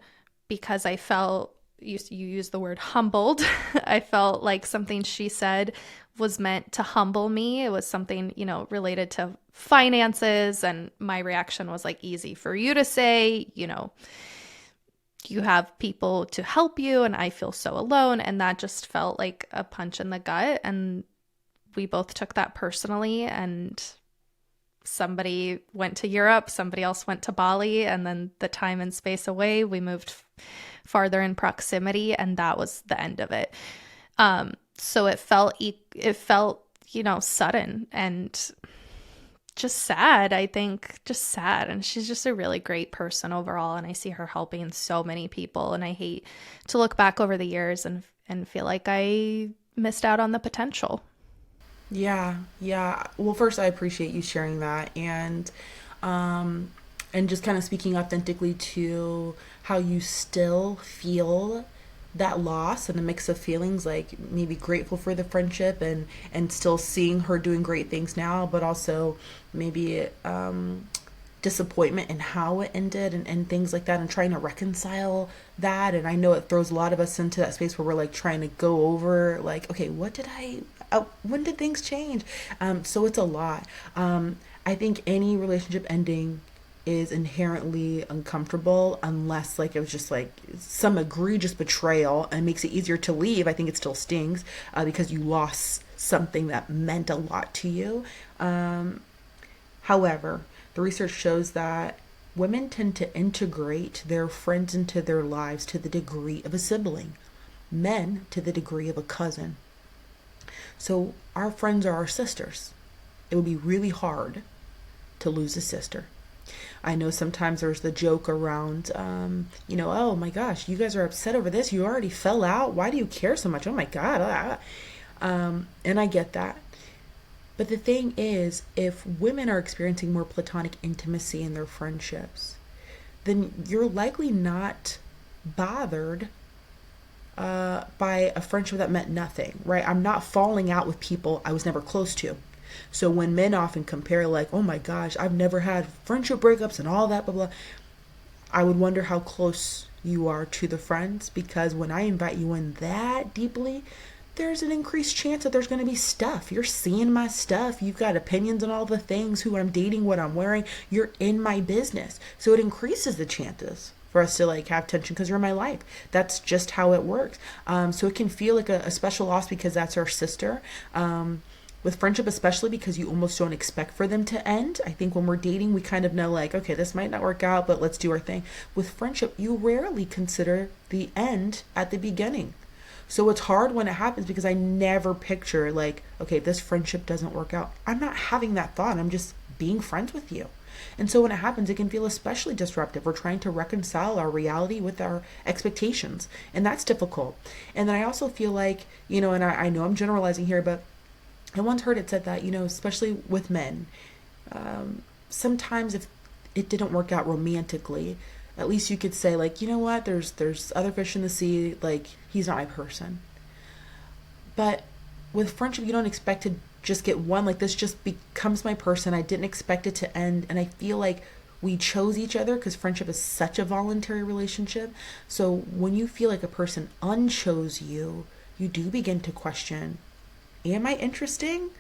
because I felt, you use the word humbled. I felt like something she said was meant to humble me. It was something, related to finances. And my reaction was easy for you to say, you have people to help you and I feel so alone. And that just felt like a punch in the gut. And we both took that personally. And somebody went to Europe, somebody else went to Bali, and then the time and space away, we moved farther in proximity, and that was the end of it. So it felt, sudden and just sad, I think, just sad. And she's just a really great person overall, and I see her helping so many people, and I hate to look back over the years and feel like I missed out on the potential. Yeah. Well, first, I appreciate you sharing that. And And just kind of speaking authentically to how you still feel that loss and a mix of feelings, like maybe grateful for the friendship and still seeing her doing great things now, but also maybe disappointment in how it ended and things like that, and trying to reconcile that. And I know it throws a lot of us into that space where we're like trying to go over like, okay, when did things change? So it's a lot. I think any relationship ending is inherently uncomfortable unless like it was just like some egregious betrayal and makes it easier to leave. I think it still stings because you lost something that meant a lot to you. However, the research shows that women tend to integrate their friends into their lives to the degree of a sibling, men to the degree of a cousin. So our friends are our sisters. It would be really hard to lose a sister. I know sometimes there's the joke around, oh my gosh, you guys are upset over this. You already fell out. Why do you care so much? Oh my God. And I get that. But the thing is, if women are experiencing more platonic intimacy in their friendships, then you're likely not bothered by a friendship that meant nothing, right? I'm not falling out with people I was never close to. So when men often compare like, oh my gosh, I've never had friendship breakups and all that, blah, blah, I would wonder how close you are to the friends, because when I invite you in that deeply, there's an increased chance that there's going to be stuff. You're seeing my stuff. You've got opinions on all the things, who I'm dating, what I'm wearing. You're in my business. So it increases the chances for us to like have tension because you're in my life. That's just how it works. So it can feel like a special loss because that's our sister. With friendship, especially because you almost don't expect for them to end. I think when we're dating, we kind of know like, okay, this might not work out, but let's do our thing. With friendship, you rarely consider the end at the beginning. So it's hard when it happens because I never picture like, okay, this friendship doesn't work out. I'm not having that thought. I'm just being friends with you. And so when it happens, it can feel especially disruptive. We're trying to reconcile our reality with our expectations, and that's difficult. And then I also feel like, and I know I'm generalizing here, but I once heard it said that, especially with men, sometimes if it didn't work out romantically, at least you could say like, you know what, there's other fish in the sea, like he's not my person. But with friendship, you don't expect to just get one, like this just becomes my person. I didn't expect it to end. And I feel like we chose each other because friendship is such a voluntary relationship. So when you feel like a person unchose you, you do begin to question, am I interesting?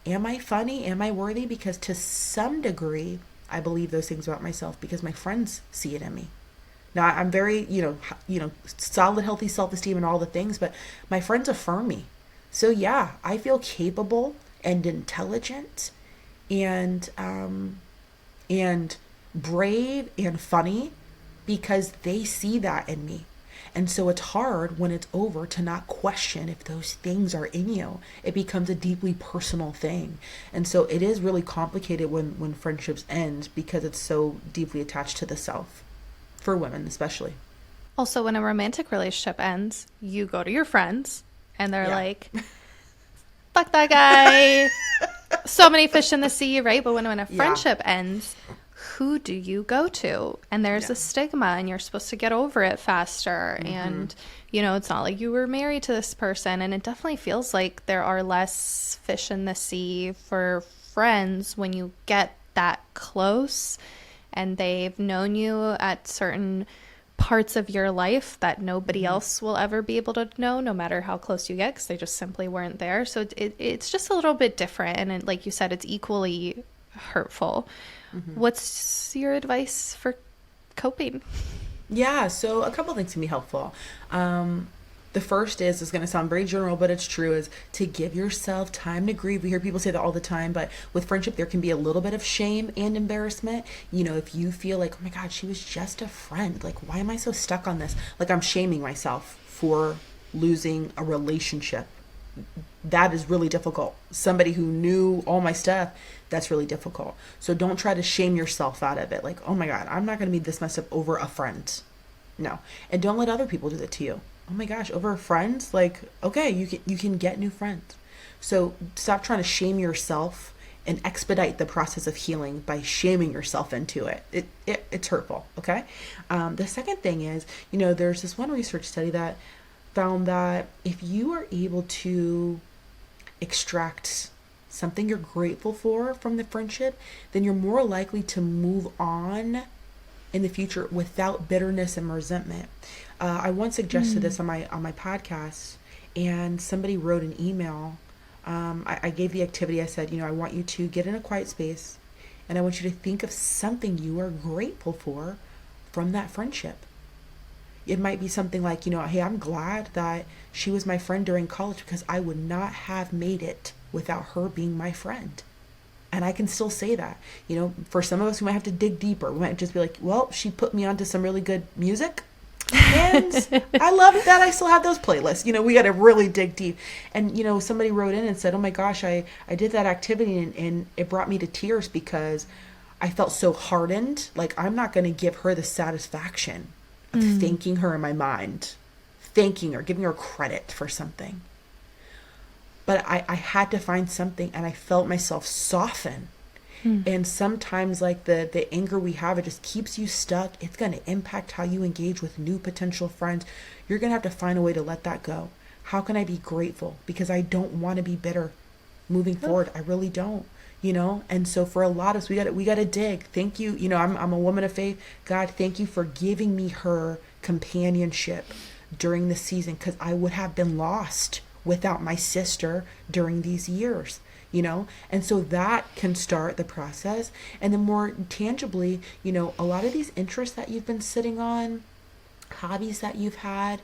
Am I funny? Am I worthy? Because to some degree, I believe those things about myself because my friends see it in me. Now I'm very, solid, healthy self-esteem and all the things, but my friends affirm me. So yeah, I feel capable and intelligent and brave and funny because they see that in me. And so it's hard when it's over to not question if those things are in you. It becomes a deeply personal thing. And so it is really complicated when friendships end because it's so deeply attached to the self, for women especially. Also, when a romantic relationship ends, you go to your friends and they're like, fuck that guy. So many fish in the sea, right? But when a friendship ends, who do you go to? And there's a stigma and you're supposed to get over it faster. Mm-hmm. And, it's not like you were married to this person. And it definitely feels like there are less fish in the sea for friends when you get that close and they've known you at certain parts of your life that nobody else will ever be able to know, no matter how close you get, because they just simply weren't there. So it's just a little bit different. And like you said, it's equally hurtful. Mm-hmm. What's your advice for coping? Yeah, so a couple things can be helpful. The first is going to sound very general, but it's true, is to give yourself time to grieve. We hear people say that all the time, but with friendship, there can be a little bit of shame and embarrassment. If you feel like, oh my God, she was just a friend. Like, why am I so stuck on this? Like, I'm shaming myself for losing a relationship. That is really difficult. Somebody who knew all my stuff, that's really difficult. So don't try to shame yourself out of it. Like, oh my God, I'm not going to be this messed up over a friend. No. And don't let other people do that to you. Oh my gosh, over friends? Like, okay, you can get new friends. So stop trying to shame yourself and expedite the process of healing by shaming yourself into it. It's hurtful. Okay. The second thing is, there's this one research study that found that if you are able to extract something you're grateful for from the friendship, then you're more likely to move on in the future without bitterness and resentment. I once suggested this on my podcast, and somebody wrote an email. I gave the activity. I said, I want you to get in a quiet space, and I want you to think of something you are grateful for from that friendship. It might be something like, hey, I'm glad that she was my friend during college because I would not have made it without her being my friend. And I can still say that. For some of us, we might have to dig deeper. We might just be like, well, she put me onto some really good music. And I love that I still have those playlists. We got to really dig deep. And, somebody wrote in and said, oh my gosh, I did that activity and it brought me to tears because I felt so hardened. Like, I'm not going to give her the satisfaction of thanking her in my mind, thanking her, giving her credit for something. But I had to find something, and I felt myself soften. And sometimes, like, the anger we have, it just keeps you stuck. It's going to impact how you engage with new potential friends. You're going to have to find a way to let that go. How can I be grateful? Because I don't want to be bitter moving forward. I really don't. And so for a lot of us, we got to dig. Thank you. I'm a woman of faith. God, thank you for giving me her companionship during the season, because I would have been lost without my sister during these years, and so that can start the process. And then more tangibly, a lot of these interests that you've been sitting on, hobbies that you've had,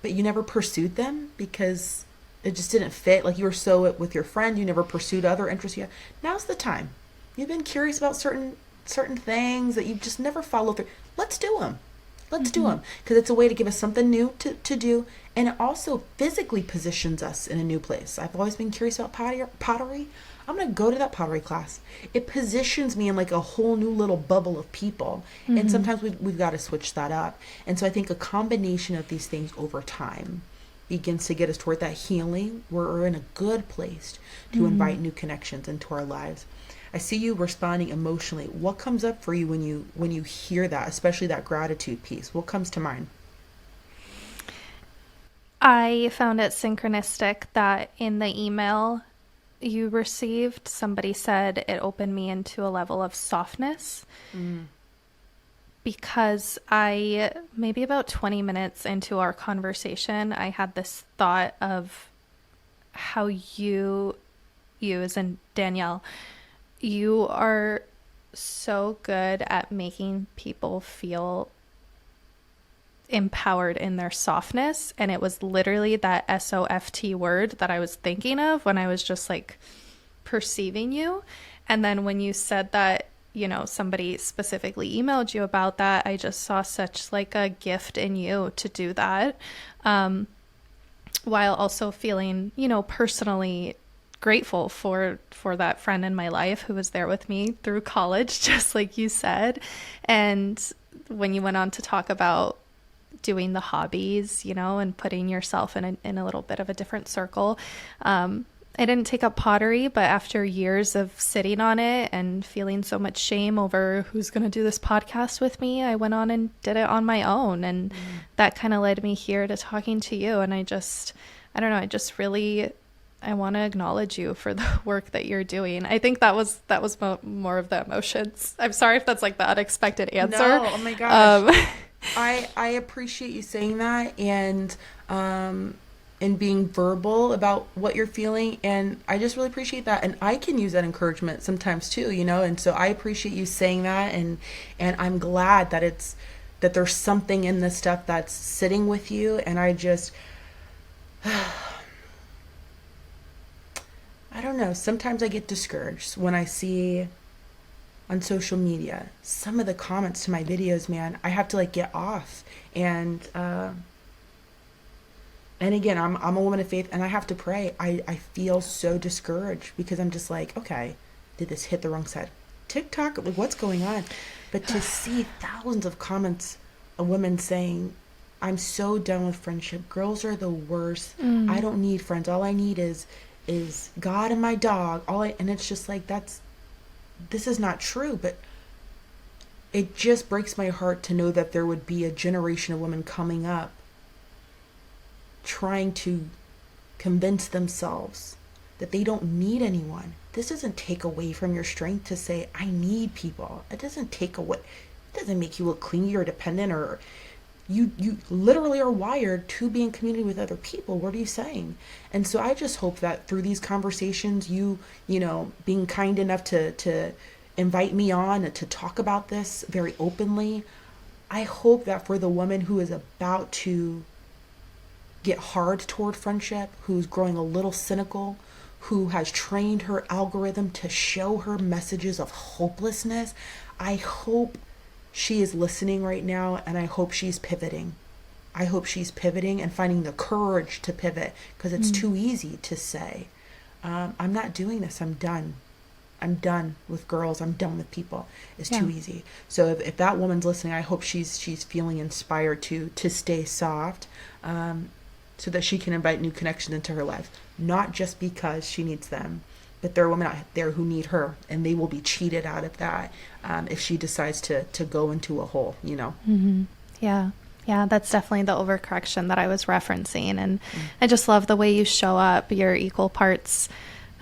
but you never pursued them because it just didn't fit. Like, you were so with your friend, you never pursued other interests yet. Now's the time. You've been curious about certain things that you've just never followed through. Let's do them. Let's do them, because it's a way to give us something new to do, and it also physically positions us in a new place. I've always been curious about pottery. I'm going to go to that pottery class. It positions me in like a whole new little bubble of people, and sometimes we've got to switch that up. And so I think a combination of these things over time begins to get us toward that healing, where we're in a good place to invite new connections into our lives. I see you responding emotionally. What comes up for you when you hear that, especially that gratitude piece? What comes to mind? I found it synchronistic that in the email you received, somebody said it opened me into a level of softness. Because maybe about 20 minutes into our conversation, I had this thought of how you as in Danielle, you are so good at making people feel empowered in their softness. And it was literally that SOFT word that I was thinking of when I was just like perceiving you. And then when you said that, somebody specifically emailed you about that, I just saw such like a gift in you to do that. While also feeling, personally grateful for that friend in my life who was there with me through college, just like you said. And when you went on to talk about doing the hobbies, and putting yourself in a little bit of a different circle, I didn't take up pottery, but after years of sitting on it and feeling so much shame over who's going to do this podcast with me, I went on and did it on my own. And that kind of led me here to talking to you. And I don't know, I want to acknowledge you for the work that you're doing. I think that was more of the emotions. I'm sorry if that's like the unexpected answer. No, oh my gosh. I appreciate you saying that and being verbal about what you're feeling. And I just really appreciate that. And I can use that encouragement sometimes too, and so I appreciate you saying that. And I'm glad that there's something in this stuff that's sitting with you. And I just, I don't know. Sometimes I get discouraged when I see on social media some of the comments to my videos, man. I have to like get off. And again, I'm a woman of faith, and I have to pray. I feel so discouraged because I'm just like, okay, did this hit the wrong side? TikTok, like, what's going on? But to see thousands of comments of women saying, I'm so done with friendship. Girls are the worst. I don't need friends. All I need is is God and my dog. And it's just like, this is not true, but it just breaks my heart to know that there would be a generation of women coming up trying to convince themselves that they don't need anyone. This doesn't take away from your strength to say, I need people. It doesn't take away, it doesn't make you look clingy or dependent, or you literally are wired to be in community with other people. What are you saying? And so I just hope that through these conversations, you know, being kind enough to invite me on to talk about this very openly, I hope that for the woman who is about to get hard toward friendship, who's growing a little cynical, who has trained her algorithm to show her messages of hopelessness, I hope she is listening right now, and I hope she's pivoting. I hope she's pivoting and finding the courage to pivot, because it's too easy to say, I'm not doing this, I'm done. I'm done with girls, I'm done with people. It's too easy. So if that woman's listening, I hope she's feeling inspired to stay soft, so that she can invite new connections into her life, not just because she needs them, but there are women out there who need her, and they will be cheated out of that if she decides to go into a hole, you know. Yeah, that's definitely the overcorrection that I was referencing. And I just love the way you show up. You're equal parts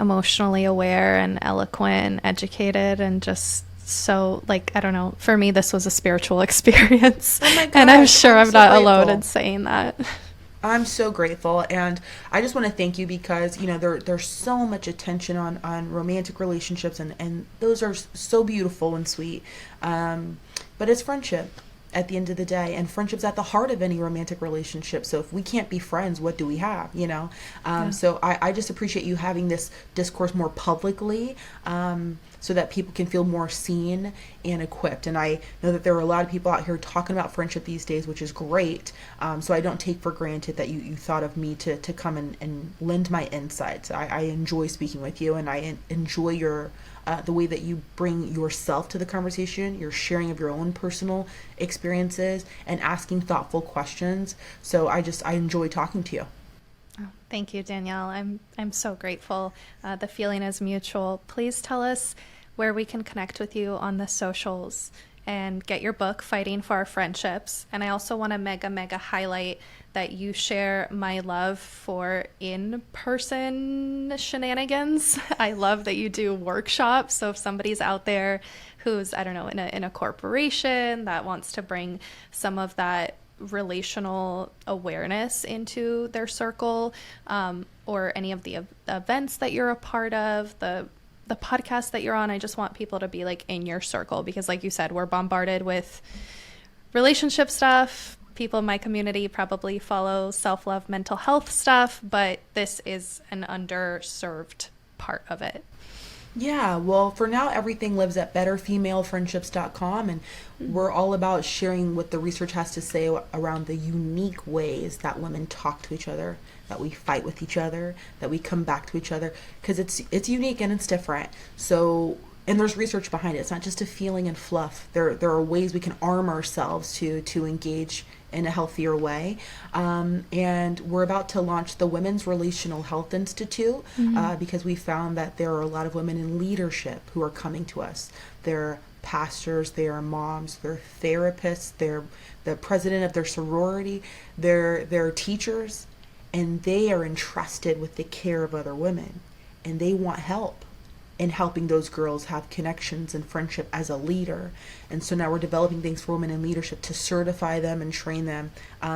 emotionally aware and eloquent, educated, and just so, like, I don't know, for me this was a spiritual experience. Oh my gosh, and I'm sure I'm so not grateful. alone in saying that. I'm so grateful, and I just want to thank you, because you know there's so much attention on romantic relationships, and those are so beautiful and sweet, but it's friendship at the end of the day, and friendship's at the heart of any romantic relationship. So if we can't be friends, what do we have, you know? So I just appreciate you having this discourse more publicly, so that people can feel more seen and equipped. And I know that there are a lot of people out here talking about friendship these days, which is great. So I don't take for granted that you thought of me to come and lend my insights. I enjoy speaking with you, and I enjoy your the way that you bring yourself to the conversation, your sharing of your own personal experiences, and asking thoughtful questions. So I enjoy talking to you. Oh, thank you, Danielle. I'm so grateful. The feeling is mutual. Please tell us where we can connect with you on the socials and get your book, Fighting for Our Friendships. And I also want to mega highlight that you share my love for in-person shenanigans. I love that you do workshops. So if somebody's out there who's, I don't know, in a corporation that wants to bring some of that relational awareness into their circle, or any of the events that you're a part of, the podcast that you're on, I just want people to be like in your circle, because like you said, we're bombarded with relationship stuff. People in my community probably follow self-love, mental health stuff, but this is an underserved part of it. Yeah, well, for now, everything lives at betterfemalefriendships.com, and we're all about sharing what the research has to say around the unique ways that women talk to each other, that we fight with each other, that we come back to each other, because it's unique and it's different. So, and there's research behind it. It's not just a feeling and fluff. There are ways we can arm ourselves to engage in a healthier way. And we're about to launch the Women's Relational Health Institute, because we found that there are a lot of women in leadership who are coming to us. They're pastors, they are moms, they're therapists, they're the president of their sorority, they're teachers, and they are entrusted with the care of other women, and they want help in helping those girls have connections and friendship as a leader. And so now we're developing things for women in leadership to certify them and train them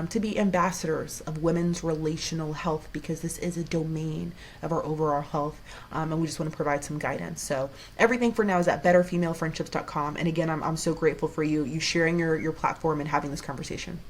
to be ambassadors of women's relational health, because this is a domain of our overall health, and we just want to provide some guidance. So everything for now is at betterfemalefriendships.com. And again, I'm so grateful for you sharing your platform and having this conversation.